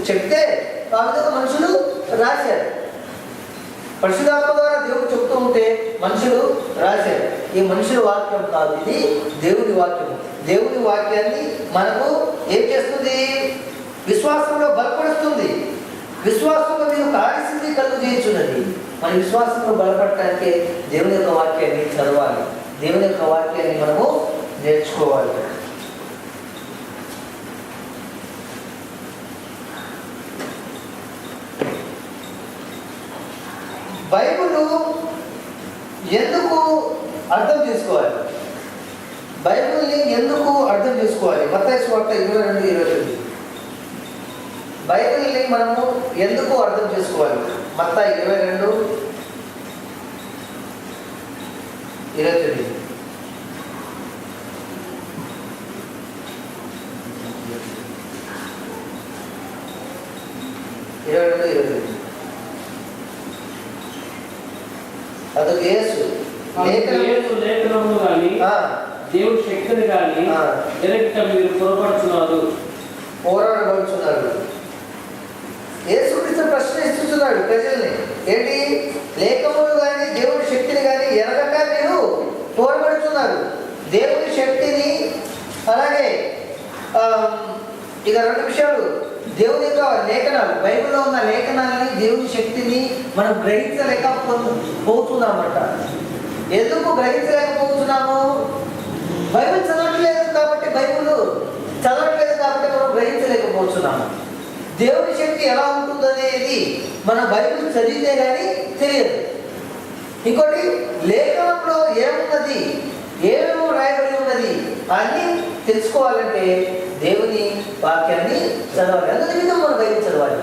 చెప్తే ఆ విధంగా మనుషులు రాశారు. పరిశుద్ధాత్మ ద్వారా దేవుడు చెప్తూ ఉంటే మనుషులు రాశారు. ఈ మనుషుల వాక్యం కాదు, ఇది దేవుని వాక్యము. దేవుని వాక్యాన్ని మనకు ఏం చేస్తుంది? విశ్వాసంలో బలపరుస్తుంది. విశ్వాసంలో మీరు కార్యసిద్ధి కలుగు చేయించున్నది. మన విశ్వాసంలో బలపడటానికి దేవుని యొక్క వాక్యాన్ని చదవాలి. దేవుని యొక్క వాక్యాన్ని మనము నేర్చుకోవాలి. బైబిల్ ఎందుకు అర్థం చేసుకోవాలి? బైబిల్ని ఎందుకు అర్థం చేసుకోవాలి? మత్తయి సువార్త 22:29. బైబిల్ని మనము ఎందుకు అర్థం చేసుకోవాలి? మత్తయి 22:29. అదొక యేసు లేఖనము కానీ దేవుడి శక్తిని కానీ డైరెక్ట్ మీరు పోరాడబడుచున్నారు. యేసుక్రీస్తు ప్రశ్నిస్తున్నాడు ప్రజల్ని. ఏంటి? లేఖములు కానీ దేవుడి శక్తిని కానీ ఎనగక మీరు పోరాడుతున్నారు. దేవుని శక్తిని అలాగే ఇక 2 విషయాలు. దేవుని యొక్క లేఖనాలు, బైబిల్లో ఉన్న లేఖనాలని, దేవుని శక్తిని మనం గ్రహించలేకపోతున్నామంట. ఎందుకు గ్రహించలేకపోతున్నాము? బైబిల్ చదవట్లేదు కాబట్టి మనం గ్రహించలేకపోతున్నాము. దేవుని శక్తి ఎలా ఉంటుందనేది మన బైబిల్ చదివితే కానీ తెలియదు. ఇంకోటి, లేఖనంలో ఏమున్నది, ఏమేమో రాయబడి ఉన్నది అన్నీ తెలుసుకోవాలంటే దేవుని వాక్యాన్ని చదవాలి. అందుకని మనం బైబిల్ చదవాలి.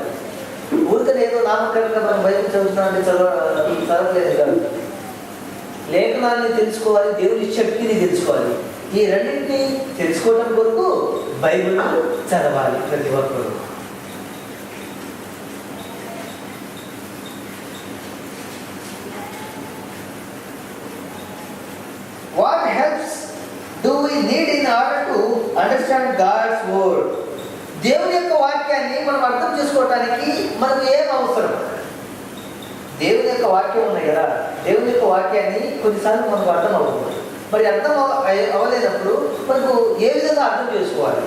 ఊరికనే ఏదో నామకరణంగా మనం బైబిల్ చదువుతున్నామంటే చదవలేదు కాదు. లేఖనాన్ని తెలుసుకోవాలి, దేవుని శక్తిని తెలుసుకోవాలి. ఈ రెండింటిని తెలుసుకోవడం కొరకు బైబిల్ చదవాలి ప్రతి ఒక్కరు. What helps do we need in order to understand God's word? దేవుని యొక్క వాక్యాన్ని మనం అర్థం చేసుకోవటానికి మనకు ఏం అవసరం? దేవుని యొక్క వాక్యం ఉన్నాయి కదా, దేవుని యొక్క వాక్యాన్ని కొన్నిసార్లు మనకు అర్థం అవుతుంది. మరి అర్థం అవ్వలేనప్పుడు మనకు ఏ విధంగా అర్థం చేసుకోవాలి?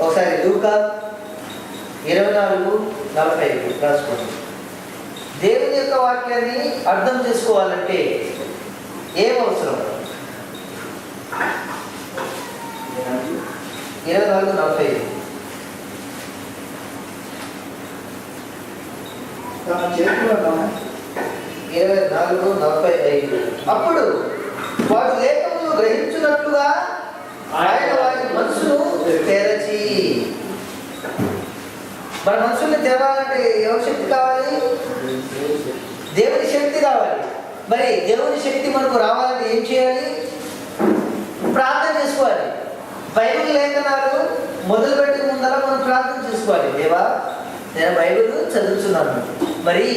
ఒకసారి లూకా 24:45 రాసుకోండి. దేవుని యొక్క వాక్యాన్ని అర్థం చేసుకోవాలంటే ఏం అవసరం? 24:45. తన చేతులను 24:45. అప్పుడు వాడు లేఖములు గ్రహించున్నట్లుగా ఆయన వారి మనసును తెరచి. మన మనసుల్ని తెరవాలంటే ఎవరి శక్తి కావాలి? దేవుని శక్తి కావాలి. మరి దేవుని శక్తి మనకు రావాలంటే ఏం చేయాలి? ప్రార్థన చేసుకోవాలి. బైబిల్ లేఖనాలు మొదలుపెట్టే ముందర మనం ప్రార్థన చేసుకోవాలి. దేవా, నేను బైబిల్ చదువుతున్నాను, మరి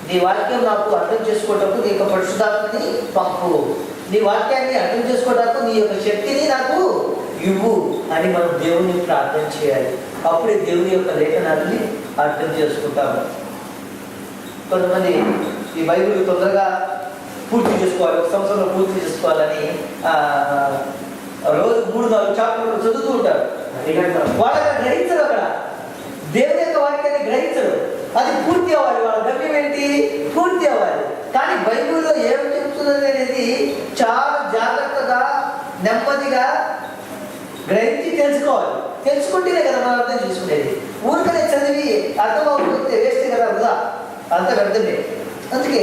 నీ వాక్యం నాకు అర్థం చేసుకోవటప్పుడు నీ యొక్క పరిశుద్ధాత్మని పంపు. నీ వాక్యాన్ని అర్థం చేసుకోవడానికి నీ యొక్క శక్తిని నాకు ఇవ్వు అని మనం దేవుని ప్రార్థన చేయాలి. అప్పుడే దేవుని యొక్క లేఖనాన్ని అర్థం చేసుకుంటాము. కొంతమంది ఈ బైబిల్ తొందరగా పూర్తి చేసుకోవాలి, ఒక సంవత్సరంలో పూర్తి చేసుకోవాలని రోజు 3-4 చాప్టర్లు చదువుతూ ఉంటారు. వాళ్ళని గ్రహించరు, అక్కడ దేవుని యొక్క వాక్యాన్ని గ్రహించరు. అది పూర్తి అవ్వాలి, వాళ్ళ గమ్యం ఏంటి? పూర్తి అవ్వాలి. కానీ బైబిల్లో ఏం చెప్తున్నది అనేది చాలా జాగ్రత్తగా నెమ్మదిగా గ్రహించి తెలుసుకోవాలి. తెలుసుకుంటేనే కదా మనం అర్థం చేసుకునేది. ఊరికనే చదివి అర్థం అవుతుంటే వేస్తే కదా వృధా, అంత వ్యర్థమే. అందుకే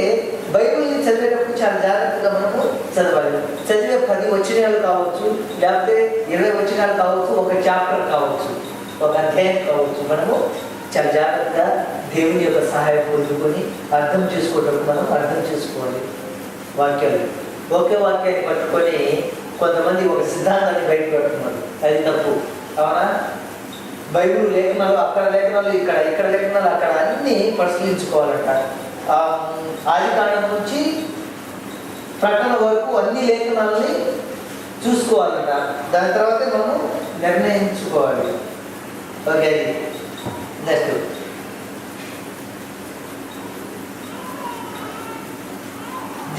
బైబిల్ని చదివేటప్పుడు చాలా జాగ్రత్తగా మనము చదవాలి. చదివే 10 వచనాలు కావచ్చు, లేకపోతే 20 వచనాలు కావచ్చు, ఒక చాప్టర్ కావచ్చు, ఒక అధ్యాయం కావచ్చు, మనము చాలా జాగ్రత్తగా దేవుని యొక్క సహాయం పొందుకొని అర్థం చేసుకోవటం మనం అర్థం చేసుకోవాలి. వాక్యాలు ఒకే వాక్యాన్ని పట్టుకొని కొంతమంది ఒక సిద్ధాంతాన్ని బయట పెడుతున్నారు, అది తప్పు. అవునా? బైబిల్ లేఖనాలు అక్కడ లేఖనాలు ఇక్కడ లేఖనాలు అక్కడ అన్నీ పరిశీలించుకోవాలంట. ఆది కాండం నుంచి ప్రకటన వరకు అన్ని లేఖనాలని చూసుకోవాలంట. దాని తర్వాత మనం నిర్ణయించుకోవాలి. ఓకే, నెక్స్ట్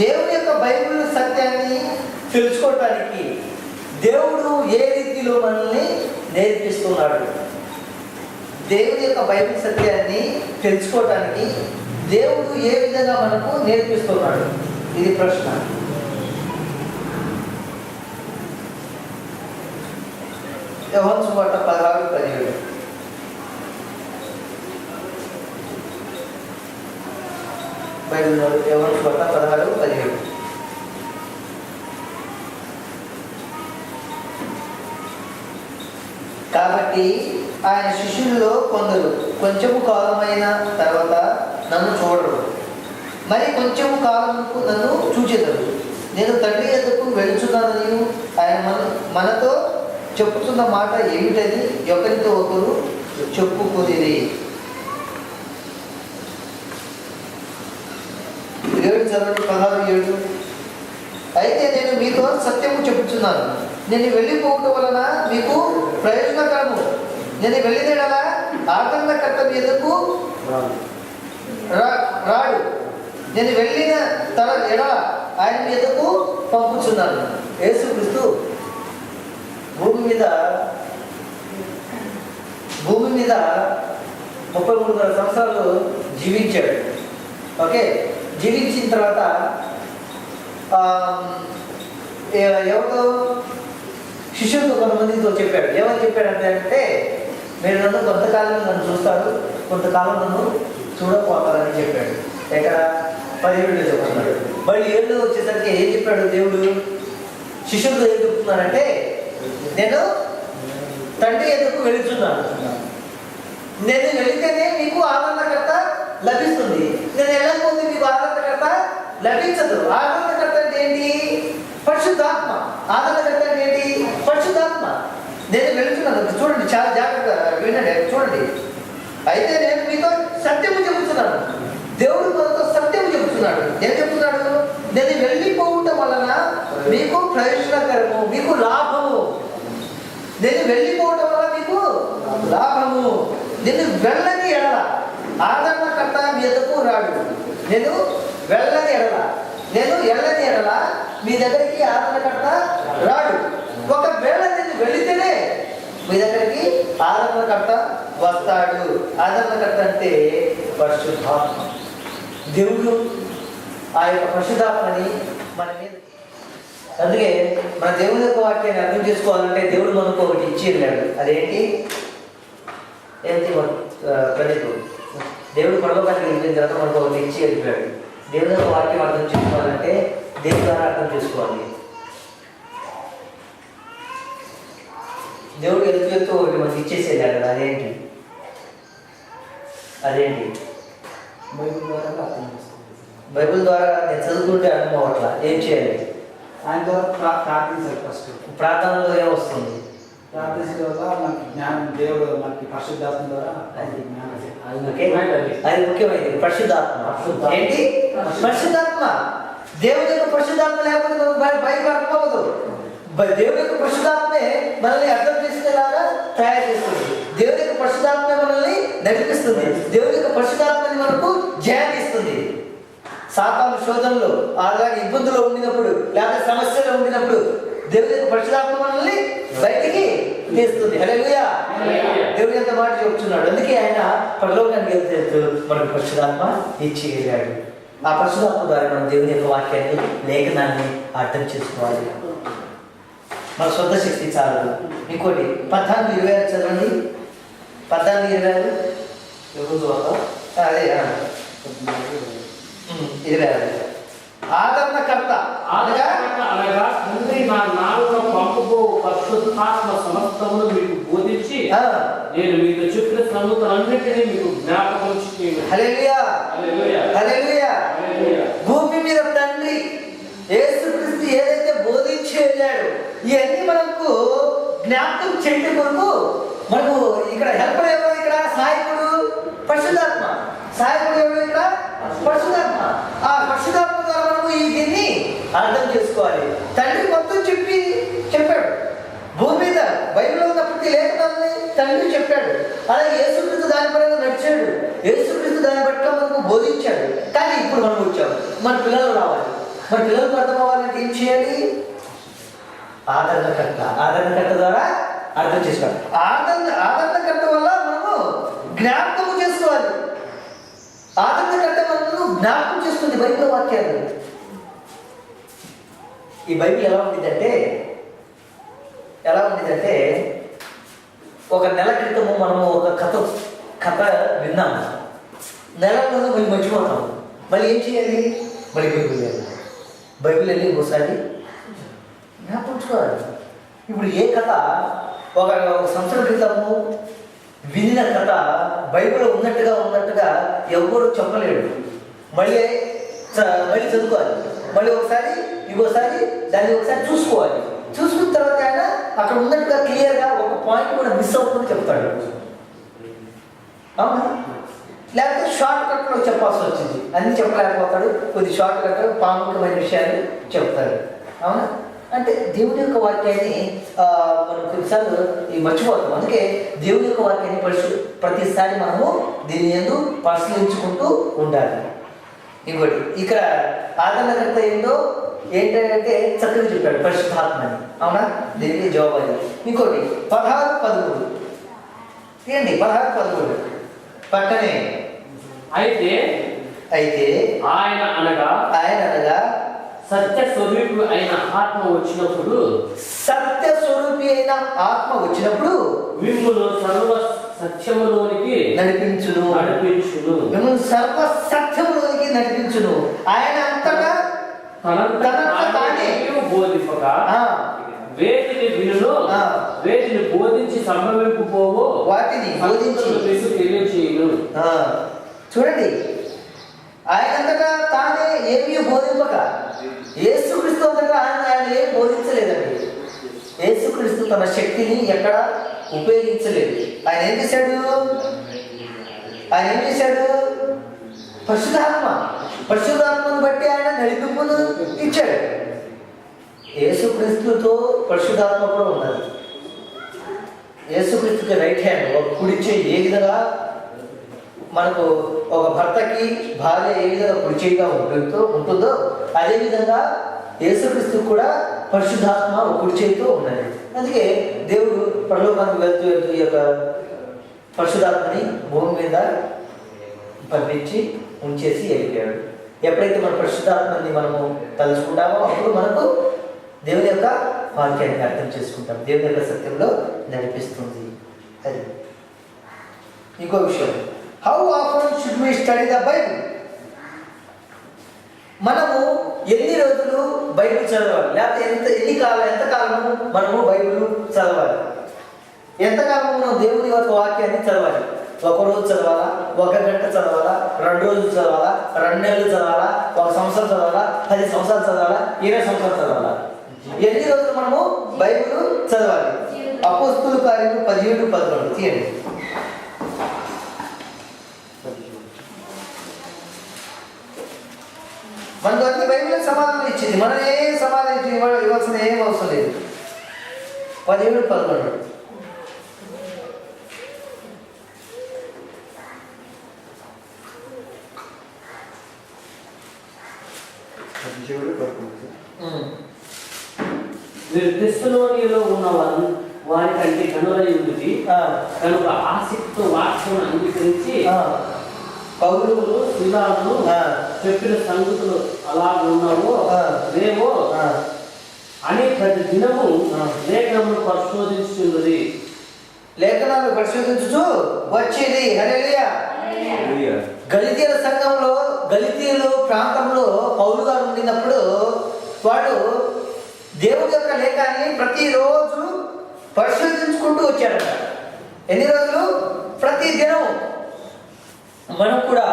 దేవుని యొక్క బైబిల్ సత్యాన్ని తెలుసుకోవటానికి దేవుడు ఏ రీతిలో మనల్ని నేర్పిస్తున్నాడు? దేవుని యొక్క బైబిల్ సత్యాన్ని తెలుసుకోవటానికి దేవుడు ఏ విధంగా మనకు నేర్పిస్తున్నాడు? ఇది ప్రశ్న. యోహాను సువార్త 16:17. బైబిల్లో యోహాను సువార్త 16:17. కాబట్టి ఆయన శిష్యుల్లో కొందరు కొంచెము కాలమైన తర్వాత నన్ను చూడరు, మరి కొంచెము కాలముకు నన్ను చూచెదరు. నేను తండ్రి ఎద్దకు వెళుచున్నానని ఆయన మనతో చెప్పుతున్న మాట ఏమిటని ఒకరితో ఒకరు చెప్పుకునేది. 16:7. అయితే నేను మీతో సత్యము చెప్పుచున్నాను, నేను వెళ్ళిపోవటం వలన మీకు ప్రయోజనకరము. నేను వెళ్ళిన ఆదరణకర్త మీదకు రాడు. నేను వెళ్ళిన ఎడ ఆయన మీదకు పంపుచున్నాను. యేసుక్రీస్తు భూమి మీద 33 సంవత్సరాలు జీవించాడు. ఓకే, జీవించిన తర్వాత ఎవరితో? శిష్యులతో, కొంతమందితో చెప్పాడు. ఏమని చెప్పాడంటే మీరు కొంతకాలం నన్ను చూస్తారు, కొంతకాలం నన్ను చూడకపోతారని చెప్పాడు. ఎక్కడ? 17 చెప్తున్నాడు. మళ్ళీ 7 వచ్చేసరికి ఏం చెప్పాడు దేవుడు? శిష్యులతో ఏం చెప్తున్నానంటే నేను తండ్రి ఎదుకు వెళుతున్నాను, నేను వెళితేనే మీకు ఆనందకర్త లభిస్తుంది, నేను వెళ్ళకపోతే మీకు ఆనందకర్త లభించదు. ఆనందకర్త అంటే ఏంటి? పరిశుద్ధాత్మ. ఆనందకర్త అంటే ఏంటి? పరిశుద్ధాత్మ. నేను వెళుతున్నాను. చూడండి, చాలా జాగ్రత్తగా వినండి, చూడండి. అయితే నేను మీతో సత్యము చెబుతున్నాను. దేవుడు మనతో సత్యము చెబుతున్నాడు. ఏం చెప్తున్నాడు? నేను వెళ్ళిపోవటం వలన మీకు ప్రయోజనకరము, మీకు లాభము. నేను వెళ్ళిపోవటం వల్ల మీకు లాభము. నేను వెళ్ళని ఎడల ఆదరణకర్త మీ ఎదుకు రాడు. నేను వెళ్ళని ఎడల, నేను వెళ్ళని ఎడల మీ దగ్గరికి ఆదరణకర్త రాడు. ఒకవేళ నేను వెళితేనే మీ దగ్గరికి ఆదరణకర్త వస్తాడు. ఆదరణకర్త అంటే పరిశుద్ధాత్మ. దేవుడు ఆ యొక్క పరిశుద్ధాత్మని మన మీద, అందుకే మన దేవుని యొక్క వాక్యాన్ని అర్థం చేసుకోవాలంటే దేవుడు మనకు ఒకటి ఇచ్చి వెళ్ళాడు. అదేంటి? ఏంటి? ప్రజలు దేవుడు పరలోకానికి వెళ్ళిన తర్వాత మనకు ఒకటి ఇచ్చి వెళ్ళిపోయాడు. దేవుని యొక్క వాక్యం అర్థం చేసుకోవాలంటే దేవుని ద్వారా అర్థం చేసుకోవాలి. దేవుడు వెళ్తూ ఒకటి మనకి ఇచ్చేసి వెళ్ళాడు కదా. అదేంటి? బైబిల్ ద్వారా నేను చదువుకుంటే అనుభవం అట్లా ఏం చేయాలి? ఆయన ద్వారా ప్రార్థించాలి. ఫస్ట్ ప్రార్థనలో ఏమొస్తుంది? ప్రార్థించడం వల్ల మనకి జ్ఞానం, దేవుడు మనకి పరిశుద్ధాత్మ ద్వారా జ్ఞానం. అది ముఖ్యమైనది. పరిశుద్ధాత్మ ఏంటి? పరిశుద్ధాత్మ. దేవుని యొక్క పరిశుద్ధాత్మ లేకపోతే మనకు బైబిల్ అర్థమవుతుంది. దేవుని యొక్క పరిశుద్ధాత్మే మనల్ని అర్థం చేసుకునేలాగా తయారు చేస్తుంది. దేవుని యొక్క పరిశుద్ధాత్మే మనల్ని నడిపిస్తుంది. దేవుని యొక్క పరిశుద్ధాత్మని మనకు ధ్యానిస్తుంది. సాతాను శోధనలో అలాగే ఇబ్బందులు ఉండినప్పుడు లేకపోతే సమస్యలు ఉండినప్పుడు దేవుని యొక్క పరిశుద్ధాత్మ మనల్ని బయటికి తీస్తుంది. హల్లెలూయా. దేవుని ఎంత మాట చెప్తున్నాడు. అందుకే ఆయన పరలోకానికి వెళ్తే మనకు పరిశుద్ధాత్మ ఇచ్చేయగలిగాడు. ఆ పరిశుద్ధాత్మ ద్వారా మనం దేవుని యొక్క వాక్యాన్ని లేఖనాన్ని అర్థం చేసుకోవాలి. మన సొంత శక్తి చాలు. ఇంకోటి 14:26 చదవండి. 14:26 అదే 26 ఆదరణకర్త అనగా తండ్రి నా నాలుగున పంపబో పరిశుద్ధాత్మ సమస్తమును మీకు బోధించి నేను మీకు చెప్పిన సంగతులన్నిటినీ మీకు జ్ఞాపకం చేయును. హల్లెలూయా. హల్లెలూయా. హల్లెలూయా. హల్లెలూయా. భూమి మీద తండ్రి యేసుక్రీస్తు ఏదైతే బోధించి వెళ్ళాడు ఇవన్నీ మనకు జ్ఞాపకం చేయడం కొరకు మనకు ఇక్కడ హెల్పర్ ఎవరు? ఇక్కడ సహాయకుడు పరిశుద్ధాత్మ. సహాయకుడు ఎవరు? ఇక్కడ పరిశుద్ధాత్మ. ఆ పరిశుద్ధాత్మ ద్వారా మనము ఈ దీన్ని అర్థం చేసుకోవాలి. తండ్రి మొత్తం చెప్పాడు. భూమి మీద బైబిల్లో ఉన్న ప్రతి లేఖనాన్ని తండ్రి చెప్పాడు. అలాగే యేసుక్రీస్తు దాని పరంగా నడిచాడు. యేసుక్రీస్తు దాని పట్ల మనకు బోధించాడు. కానీ ఇప్పుడు మనం వచ్చాము, మన పిల్లలు రావాలి. మన పిల్లలకు అర్థం అవ్వాలంటే ఏం చేయాలి? ఆదరణకర్త ద్వారా అర్థం చేసుకోవాలి. ఆదరణకర్త వల్ల మనము జ్ఞాపకం చేసుకోవాలి. ఆదరణకర్త మనకు జ్ఞాపకం చేస్తుంది బైబిల్ వాక్యాలు. ఈ బైబిల్ ఎలా ఉండిద్దంటే ఒక నెల క్రితము మనము ఒక కథ విన్నాము. నెలలో మళ్ళీ మర్చిపోతాము. మళ్ళీ ఏం చేయాలి? మళ్ళీ బైబిల్ వెళ్ళి ఇంకోసారి జ్ఞాపకం. ఇప్పుడు ఏ కథ ఒక సంవత్సరం క్రితము విన్న కథ బైబిల్లో ఉన్నట్టుగా ఎవరు చెప్పలేడు. మళ్ళీ చదువుకోవాలి. మళ్ళీ ఒకసారి ఇంకోసారి దాన్ని ఒకసారి చూసుకోవాలి. చూసుకున్న తర్వాత ఆయన అక్కడ ఉన్నట్టుగా క్లియర్గా ఒక పాయింట్ కూడా మిస్ అవుతుందని చెప్తాడు. అవునా? లేకపోతే షార్ట్ కట్లో చెప్పాల్సి వచ్చింది. అన్ని చెప్పలేకపోతాడు. కొద్ది షార్ట్ కట్ ప్రాముఖ్యమైన విషయాలు చెప్తాడు. అవునా? అంటే దేవుని యొక్క వాక్యాన్ని మనం కొన్నిసార్లు మర్చిపోతాం. అందుకే దేవుని యొక్క వాక్యాన్ని ప్రతిసారి మనము దీని యందు పరిశీలించుకుంటూ ఉండాలి. ఇంకోటి ఇక్కడ ఆదరణకర్త ఏంటంటే చక్కగా చెప్పాడు పరిశుద్ధాత్మని. అవునా? దీనికి జవాబు అది. ఇంకోటి 16-13 తీయండి. 16-13 పక్కనే అయితే ఆయన అనగా సత్య స్వరూపి అయిన ఆత్మ వచ్చినప్పుడు మిమ్మును సర్వ సత్యములోనికి నడిపించును. మిమ్మల్ని సర్వ సత్యములోనికి నడిపించును. ఆయన అంతటా బోధింపక వేటిని వినును, వేటిని బోధించి సంభవింపుపోవో వాటిని బోధించి తెలియచేయును. చూడండి, ఆయన అంతటా తానే ఏమీ బోధింపక, యేసుక్రీస్తు అంతటా ఆయన ఏం బోధించలేదండి. యేసుక్రీస్తు తన శక్తిని ఎక్కడ ఉపయోగించలేదు. ఆయన ఏం చేశాడు? పరిశుద్ధాత్మను బట్టి ఆయన నడిపింపును ఇచ్చాడు. యేసుక్రీస్తుతో పరిశుద్ధాత్మ కూడా ఉన్నది. యేసుక్రీస్తుకి రైట్ హ్యాండ్, ఒక కుడి చేయి ఏ విధంగా మనకు ఒక భర్తకి భార్య ఏ విధంగా కుడి చేయిగా ఉంటుందో అదేవిధంగా యేసుక్రీస్తు కూడా పరిశుద్ధాత్మ ఒక కుడి చేయితో ఉన్నది. అందుకే దేవుడు పరలోకానికి వెళ్తూ ఈ యొక్క పరిశుద్ధాత్మని భూమి మీద పంపించి ఉంచేసి వెళ్ళిపోయాడు. ఎప్పుడైతే మన పరిశుద్ధాత్మని మనము తలుచుకుంటామో అప్పుడు మనకు దేవుని యొక్క వాక్యాన్ని అర్థం చేసుకుంటాం. దేవుని యొక్క సత్యంలో నడిపిస్తుంది. అది ఇంకో విషయం, how often should we study the Bible? మనము ఎన్ని రోజులు బైబిల్ చదవాలి? లేకపోతే ఎంతకాలము మనము బైబిల్ చదవాలి? ఎంతకాలము మనం దేవుని యొక్క వాక్యాన్ని చదవాలి? ఒక రోజు చదవాలా? 1 గంట చదవాలా? 2 రోజులు చదవాలా? 2 నెలలు చదవాలా? 1 సంవత్సరం చదవాలా? 10 సంవత్సరాలు చదవాలా? 20 సంవత్సరాలు చదవాలా? ఎన్ని రోజులు మనము బైబిల్ చదవాలి? అపోస్తుల కార్యములు 17-11 తీయండి. మనకు అన్ని బైబిల్ సమాధానం ఇచ్చింది. మనం ఏ సమాధానం ఇవ్వాల్సిన ఏం అవసరం లేదు. 17-11 మీరు తెస్సలోనియలో ఉన్న వారి కంటే గనులై ఉంది కనుక ఆసక్తితో వాక్యం అంగీకరించి పౌలు శీలాను చెప్పిన సంగతులు అలా ఉన్నావో లేవో అని ప్రతి దినము లేఖనములు పరిశోధించుతున్నది. లేఖనాలు పరిశోధించుతూ వచ్చేది. హల్లెలూయా. గలితీయుల సంఘంలో గలితీయులు ప్రాంతంలో పౌలు గారు ఉండినప్పుడు వాడు దేవుడి యొక్క లేఖాన్ని ప్రతిరోజు పరిశోధించుకుంటూ వచ్చాడట. ఎన్ని రోజులు? ప్రతి దినం. మనం కూడా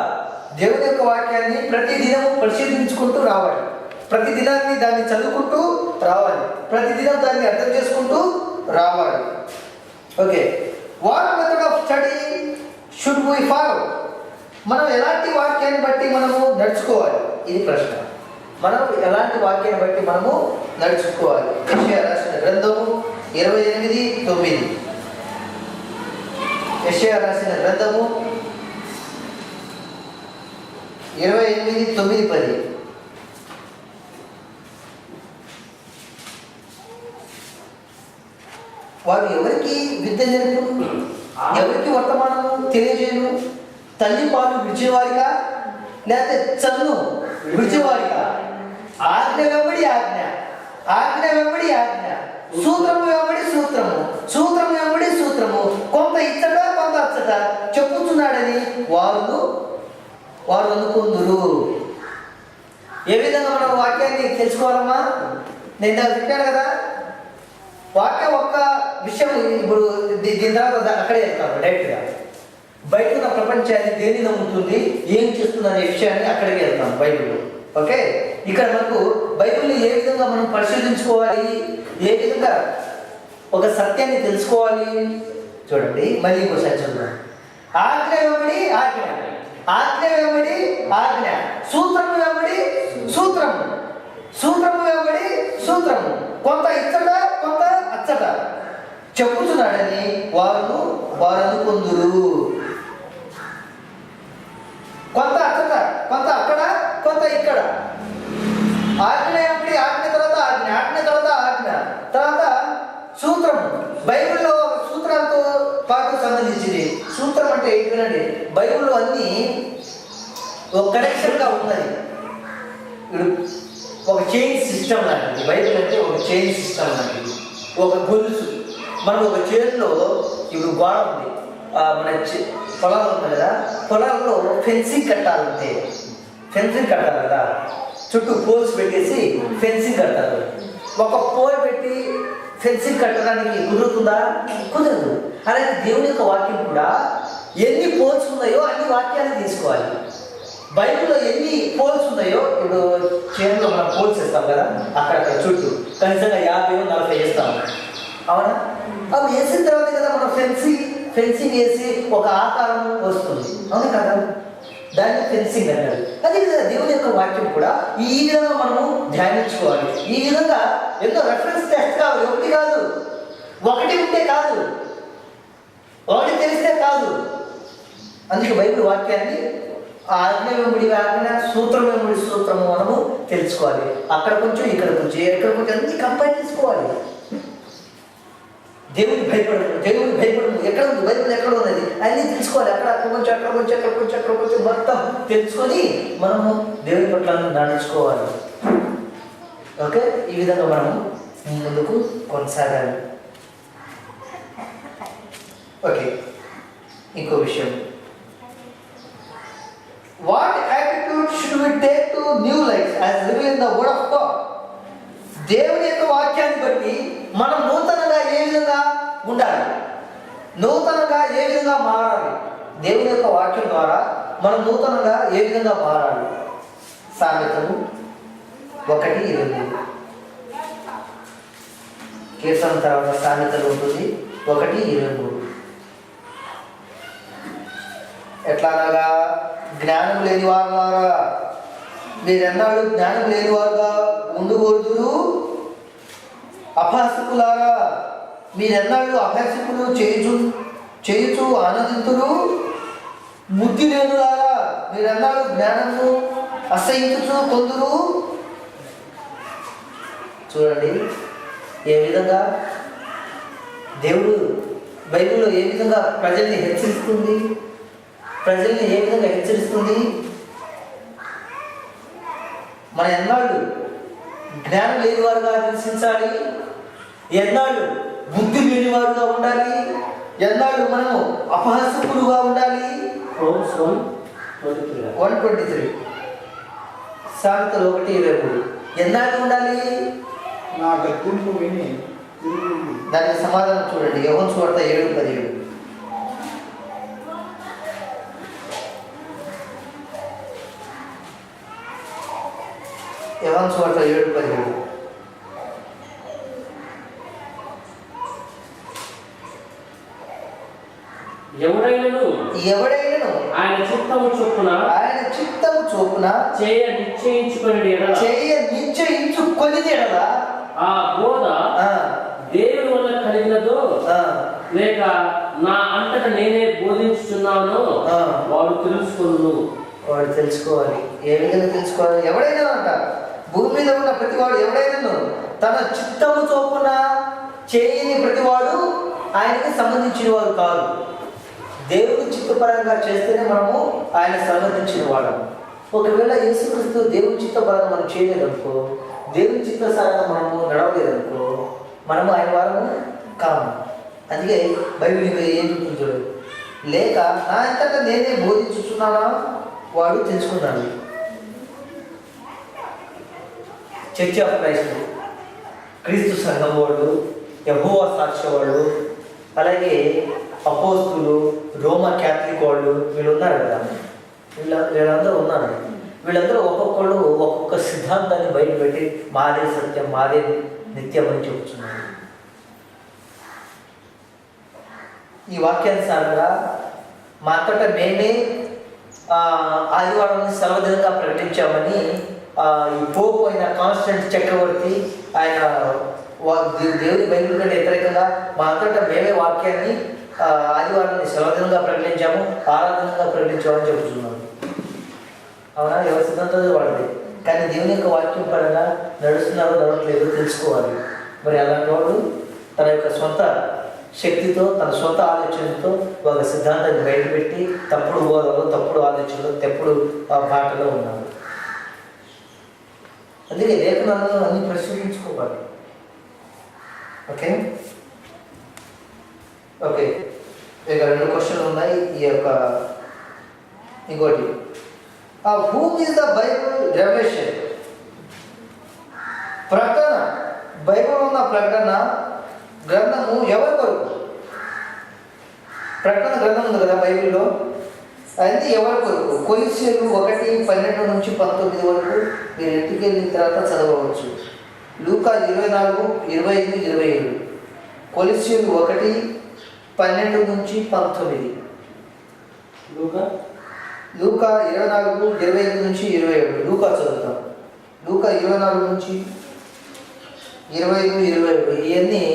దేవుడి యొక్క వాక్యాన్ని ప్రతి దినము పరిశోధించుకుంటూ రావాలి. ప్రతి దినాన్ని దాన్ని చదువుకుంటూ రావాలి. ప్రతి దినం దాన్ని అర్థం చేసుకుంటూ రావాలి. Okay, what method of study should we follow? మనం ఎలాంటి వాక్యాన్ని బట్టి మనము నడుచుకోవాలి? ఇది ప్రశ్న. మనం ఎలాంటి వాక్యాన్ని బట్టి మనము నడుచుకోవాలి? యెషయా రాసిన గ్రంథము 28:9. యెషయా రాసిన గ్రంథము 28:9-10. వారు ఎవరికి విద్య నేర్పును? ఎవరికి వర్తమానము తెలియజేయను? తల్లి పాలు విడిచేవారిగా లేకపోతే చన్ను విడిచేవారిగా? ఆజ్ఞ వెంబడి ఆజ్ఞ, ఆజ్ఞ వెంబడి ఆజ్ఞ, సూత్రము వెంబడి సూత్రము, సూత్రము వెంబడి సూత్రము, కొంత ఇచ్చట కొంత అచ్చట చెప్పుతున్నాడని వారు అనుకుందురు. ఏ విధంగా మనం వాక్యాన్ని తెలుసుకోవాలమ్మా? నేను చెప్పాను కదా, వాక్యం ఒక్క విషయం. ఇప్పుడు దీని తర్వాత అక్కడే చెప్తాను డైరెక్ట్గా. బయట ఉన్న ప్రపంచాన్ని దేన్ని నమ్ముతుంది, ఏం చేస్తుంది అనే విషయాన్ని అక్కడికి వెళ్తాం బైబిల్లో. ఓకే, ఇక్కడ మనకు బైబిల్ని ఏ విధంగా మనం పరిశోధించుకోవాలి, ఏ విధంగా ఒక సత్యాన్ని తెలుసుకోవాలి చూడండి. మళ్ళీ ఇంకోసారి చూద్దాం. ఆజ్ఞ వెంబడి ఆజ్ఞ, ఆజ్ఞ వెంబడి ఆజ్ఞ, సూత్రము వెంబడి సూత్రము, సూత్రము వెంబడి సూత్రము, కొంత ఇచ్చట కొంత అచ్చట చెప్పుతున్నాడని వారు అనుకుందురు. కొంత అచ్చట, కొంత అక్కడ, కొంత ఇక్కడ. ఆజ్ఞ వెంబడి ఆజ్ఞ, తర్వాత ఆజ్ఞ, ఆజ్ఞ తర్వాత ఆజ్ఞ, తర్వాత సూత్రం. బైబిల్లో సూత్రాలతో పాటు సంబంధించింది. సూత్రం అంటే ఏంటంటే బైబిల్లో అన్నీ ఒక కనెక్షన్గా ఉన్నది. ఇప్పుడు ఒక చైన్ సిస్టమ్ లాంటిది బైబిల్ అంటే. ఒక చైన్ సిస్టమ్ లాంటిది, ఒక గొలుసు. మనం ఒక చైన్లో ఇప్పుడు గోడ ఉంది, మన పొలాలు ఉంది కదా, పొలాల్లో ఫెన్సింగ్ కట్టాలంటే ఫెన్సింగ్ కట్టాలి కదా, చుట్టూ పోల్స్ పెట్టేసి ఫెన్సింగ్ కట్టాలి. ఒక పోల్ పెట్టి ఫెన్సింగ్ కట్టడానికి కుదురుతుందా? కుదరదు. అలాగే దేవుని యొక్క వాక్యం కూడా ఎన్ని పోల్స్ ఉన్నాయో అన్ని వాక్యాన్ని తీసుకోవాలి. బైబిల్లో ఎన్ని పోల్స్ ఉన్నాయో, ఇప్పుడు చైన్లో మనం పోల్స్ వేస్తాం కదా, అక్కడక్కడ చుట్టూ కనీసంగా 50-40 వేస్తాము. అవునా? అవి వేసిన తర్వాత కదా మనం ఫెన్సింగ్ వేసి ఒక ఆకారం వస్తుంది. అవును కదా, దాన్ని ఫెన్సింగ్ అంటారు. అదే విధంగా దేవుని యొక్క వాక్యం కూడా ఈ విధంగా మనము ధ్యానించుకోవాలి. ఈ విధంగా ఎన్నో రెఫరెన్స్ టెస్ట్ కావాలి. ఒకటి కాదు, ఒకటి ఉంటే కాదు, ఒకటి తెలిస్తే కాదు. అందుకే బైబిల్ వాక్యాన్ని ఆజ్ఞ వెంబడి ఆజ్ఞ, సూత్రం వెంబడి సూత్రము మనము తెలుసుకోవాలి. అక్కడ కొంచెం ఇక్కడ కొంచెం, ఎక్కడ కొంచెం అన్ని కంపైల్ చేసుకోవాలి. దేవుడికి భయపడము, దేవుడికి భయపడము. ఎక్కడ ఉంది బైబిల్, ఎక్కడ ఉన్నది అన్నీ తెలుసుకోవాలి. అక్కడ కొంచెం, అక్కడ కొంచెం, అక్కడ కొంచెం, అక్కడ కొంచెం మొత్తం తెలుసుకొని మనము దేవుని పట్ల నడుచుకోవాలి. ఓకే, ఈ విధంగా మనము ముందుకు కొనసాగాలి. ఓకే, ఇంకో విషయం. What attitude should we take to new life as revealed in the word of God? దేవుని యొక్క వాక్యాన్ని బట్టి మనం నూతనంగా ఏ విధంగా ఉండాలి, నూతనంగా ఏ విధంగా మారాలి? దేవుని యొక్క వాక్యం ద్వారా మనం నూతనంగా ఏ విధంగా మారాలి? సామెతలు 1:23. కీర్తన తర్వాత సామెతలు ఉంటుంది 1:23. ఎట్లాగా జ్ఞానం లేని వారా మీరెన్నాడు జ్ఞానం లేనివారుగా ఉండకూడదురు. అభాసకులారా, మీరెన్నాడు అభ్యాసకులు చేయుచు ఆనందితులు. బుద్ధి లేనులారా, మీరెన్నాడు జ్ఞానము అసహించుచు కొందరు. చూడండి ఏ విధంగా దేవుడు బైబిల్లో ఏ విధంగా ప్రజల్ని హెచ్చరిస్తుంది, ప్రజల్ని ఏ విధంగా హెచ్చరిస్తుంది. మన ఎన్నాళ్ళు జ్ఞానం లేని వారుగా దర్శించాలి, ఎన్నాళ్ళు బుద్ధి లేని వారుగా ఉండాలి, ఎన్నాళ్ళు మనము అపహాసకులుగా ఉండాలి. Proverbs 1:23. 1:23 సామెతలు 1:23 ఎన్నాళ్ళు ఉండాలి? నా గద్దింపు విని తిరిగి దానికి సమాధానం చూడండి. యోహాను సువార్త 7:17. యోహాను సువార్త 7:17. ఎవడైనను ఆయన చిత్తము చొప్పున చేయ నిశ్చయించుకొని ఎడల ఆ బోధ దేవుని వల్ల కలిగినదో లేక నా అంతట నేనే బోధించుచున్నానో వాడు తెలుసుకోవాలి. ఏ విధంగా తెలుసుకోవాలి? ఎవడైనా అంట భూమి మీద ఉన్న ప్రతివాడు ఎవడైనా తన చిత్తము చొప్పున చేయని ప్రతివాడు ఆయనకి సంబంధించిన వాడు కాదు. దేవుడు చిత్తపరంగా చేస్తేనే మనము ఆయన సంబంధించిన వాళ్ళము. ఒకవేళ యేసుక్రీస్తు దేవుని చిత్తపరంగా మనం చేయలేదనుకో, దేవుని చిత్తసారంగా మనము నడవలేదనుకో, మనము ఆయన వారము కాము. అందుకే బైబిల్ ఏం చూపించడు, లేక నా అంతటా నేనే బోధించుతున్నానా వాడు తెలుసుకున్నాడు. చర్చ్ ఆఫ్ క్రైస్ట్, క్రీస్తు సంఘం వాళ్ళు, యెహోవా సాక్ష్య వాళ్ళు, అలాగే అపోస్తులు, రోమా క్యాథలిక్ వాళ్ళు, వీళ్ళు ఉన్నారు కదా, వీళ్ళందరూ ఉన్నారు. వీళ్ళందరూ ఒక్కొక్కళ్ళు ఒక్కొక్క సిద్ధాంతాన్ని బయటపెట్టి మాదే సత్యం, మాదే నిత్యం అని చెప్తున్నారు. ఈ వాక్యానుసారంగా మా అంతటా మేమే ఆదివారం సెలవు దినంగా ప్రకటించామని ఈ పోపు అయిన కాన్స్టెంట్ చక్రవర్తి ఆయన దేవుని బైబిల్ కంటే వ్యతిరేకంగా మా అంతటా మేమే వాక్యాన్ని ఆదివారాన్ని సెలవు దినంగా ప్రకటించాము, ఆరాధనగా ప్రకటించామని చెబుతున్నాము. అవునా? ఎవరి సిద్ధాంతం వాడిది. కానీ దేవుని యొక్క వాక్యం పరంగా నడుస్తున్నారో నడవట్లేదో తెలుసుకోవాలి. మరి అలాంటి వాడు తన యొక్క సొంత శక్తితో, తన సొంత ఆలోచనతో ఒక సిద్ధాంతాన్ని బయటపెట్టి తప్పుడు బోధలో, తప్పుడు ఆలోచనలో, తప్పుడు బాటలో ఉన్నారు. అందుకే లేఖనాలను అన్ని పరిశీలించుకోవాలి. ఓకే ఓకే ఇక 2 క్వశ్చన్లు ఉన్నాయి. ఈ యొక్క ఇంకోటి, whom is the Bible revolution? ప్రకటన, బైబిల్ ఉన్న ప్రకటన గ్రంథము ఎవరి కొరకు? ప్రకటన గ్రంథం ఉంది కదా బైబిల్లో, అది ఎవరి కొరకు? కొలస్సీయులు 1:12-19 వరకు మీరు ఇంటికి వెళ్ళిన తర్వాత చదవవచ్చు. లూకా 24:25-27. కొలస్సీయులు 1:12-19. లూకా 24:25-27. లూకా చదువుతాం. లూకా 24:25-27. ఇవన్నీ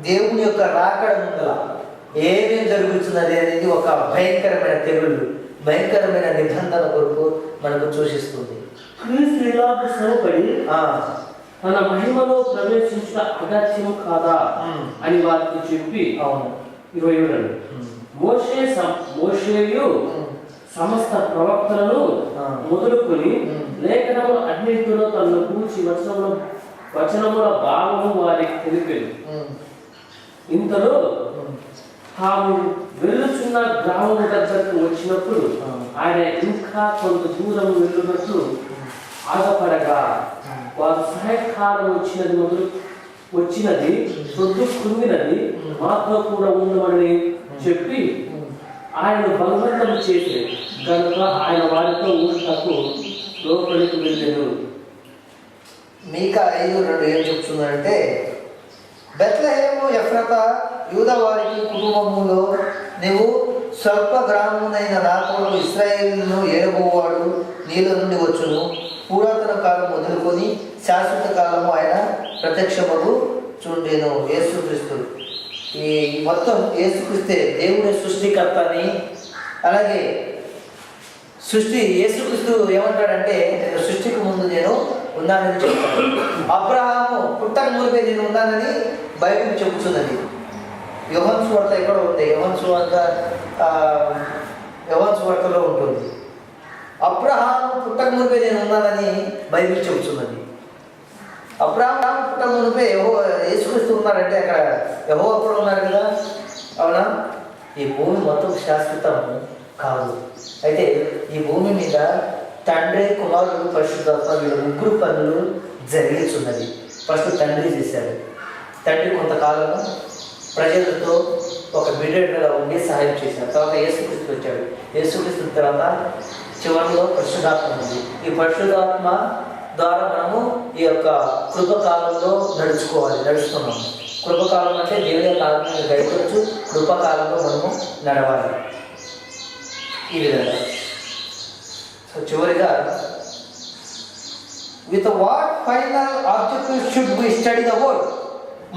దేవుని యొక్క రాకడ ముందల ఏమేమి జరుగుతున్నది అనేది ఒక భయంకరమైన తెగుళ్ళు, భయంకరమైన నిబంధన కొరకు మనకు సూచిస్తుంది. క్రీస్తు ఇలాగు శ్రమపడి తన మహిమలో ప్రవేశించిన అగత్యం కాదా అని వారికి చెప్పి, అవును 27 మోషేయు సమస్త ప్రవక్తలను మొదలుకొని లేఖనముల అన్నింటిలో తనను కూర్చి వచనముల భావము వారికి తెలిపేది. ఇంతలో తాము వెళ్ళుచున్న గ్రామము దగ్గరకు వచ్చినప్పుడు ఆయన ఇంకా కొంత దూరం వెళ్ళినట్లు ఆగపడగా, వారు సాయంకాలం వచ్చినది పొద్దు కుంగినది, మాతో కూడా ఉండమని చెప్పి ఆయన బలవంతం చేసి కనుక ఆయన వారితో ఊటకు లోపలికి వెళ్ళాను. మీకా 5:2 ఏం చెప్తుందంటే, బెత్లెహేము ఎఫ్రాతా యూదా వారికి కుటుంబములో నీవు స్వల్ప గ్రామమునైన నా కొరకు ఇశ్రాయేలును ఏలబోవాడు నీలో నుండి వచ్చును, పురాతన కాలం మొదలుకొని శాశ్వత కాలము ఆయన ప్రత్యక్షమగు చూడేను. యేసుక్రీస్తు ఈ మొత్తం యేసుక్రీస్తే దేవుని సృష్టికర్త అని. అలాగే సృష్టి యేసుక్రీస్తు ఏమంటాడంటే సృష్టికి ముందు నేను ఉన్నానని చెప్తాను. అబ్రహాము పుట్టక మునిపే నేను ఉన్నానని బైబిల్ చెబుతున్నది. యోహాను సువార్త ఎక్కడ ఉంది? యోహాను సువార్తలో ఉంటుంది. అబ్రహాము పుట్టక మునిపే నేను ఉన్నానని బైబిల్ చెబుతున్నది. అబ్రహాము పుట్టక మునిపే యేసుక్రీస్తు ఉన్నాడంటే అక్కడ యెహోవా కూడా ఉన్నారు కదా, అవునా? ఈ భూమి మొత్తం శాశ్వతం కాదు. అయితే ఈ భూమి మీద తండ్రి, కుమారుడు, పరిశుద్ధాత్మ వీళ్ళ ముగ్గురు పనులు జరిగించున్నది. ఫస్ట్ తండ్రి చేశాడు. తండ్రి కొంతకాలం ప్రజలతో ఒక బిడ్డగా ఉండి సహాయం చేశాడు. తర్వాత యేసుక్రీస్తు వచ్చాడు. యేసుక్రీస్తు తర్వాత చివరిలో పరిశుద్ధాత్మ ఉంది. ఈ పరిశుద్ధాత్మ ద్వారా మనము ఈ యొక్క కృపకాలంలో నడుస్తున్నాము. కృపకాలం అంటే దేవుని కాలంలో గడిపొచ్చు, కృపకాలంలో మనము నడవాలి. ఈ విధంగా సో చివరిగా with what final objective should we study the word.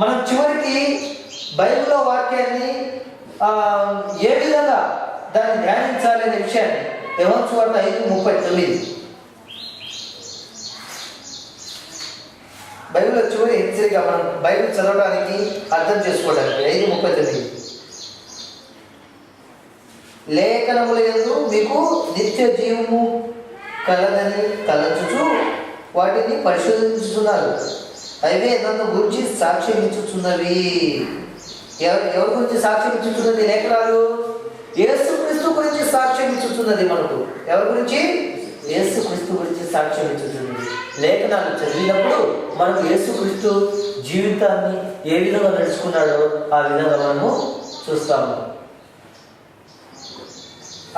మనం చివరికి బైబిల్లో వాక్యాన్ని ఏ విధంగా దాన్ని ధ్యానించాలి అనే విషయాన్ని యోహాను సువార్త 5:39 బైబిల్లో చివరి హెచ్చరిక మనం బైబిల్ చదవడానికి అర్థం చేసుకోవడానికి 5:39 లేఖనముల యందు మీకు నిత్య జీవము కలదని తలంచుచు వాటిని పరిశోధించుతున్నారు. అవే నన్ను గురించి సాక్ష్యం ఇచ్చుచున్నవి. ఎవరి గురించి సాక్ష్యం ఇచ్చుతున్నది? లేఖనాలు యేసుక్రీస్తు గురించి సాక్ష్యం ఇచ్చుతున్నది. మనకు ఎవరి గురించి? యేసుక్రీస్తు గురించి సాక్ష్యం ఇచ్చుతున్నది. లేఖనాలు చదివినప్పుడు మనకు యేసుక్రీస్తు జీవితాన్ని ఏ విధంగా నడుచుకున్నాడో ఆ విధంగా మనము చూస్తాము.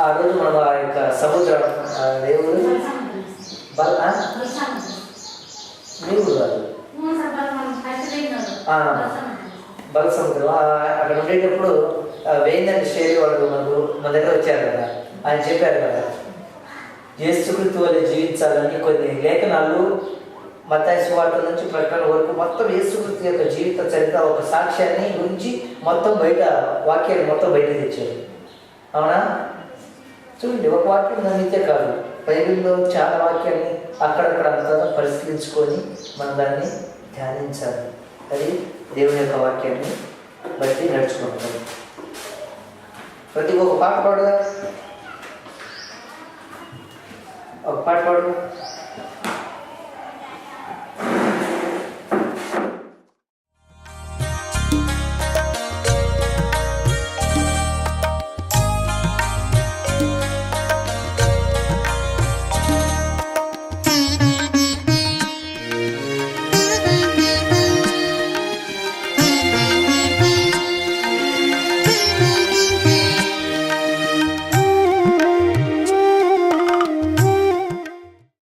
ఆ రోజు మనం ఆ యొక్క సముద్రం దేవుడు నీవు కాదు బల సముద్రం అక్కడ ఉండేటప్పుడు వేయిందంటే స్టేజ్ వాళ్ళు మన దగ్గర వచ్చారు కదా, ఆయన చెప్పారు కదా యేసుక్రీస్తు వలె జీవించాలని. కొన్ని లేఖనాలు మత్తయి సువార్త నుంచి ప్రకటన వరకు మొత్తం యేసుక్రీస్తు యొక్క జీవిత చరిత్ర ఒక సాక్ష్యాన్ని గురించి మొత్తం బయట వాక్యాలు మొత్తం బయట తెచ్చారు, అవునా? చూడండి, ఒక వాక్యం నమ్మితే కాదు, బైబిల్లో చాలా వాక్యాన్ని అక్కడక్కడ అంతా పరిశీలించుకొని మనం దాన్ని ధ్యానించాలి. అది దేవుని యొక్క వాక్యాన్ని బట్టి నడుచుకుంటాం. ప్రతి ఒక్క పాట పాడుగా, ఒక పాట పాడు.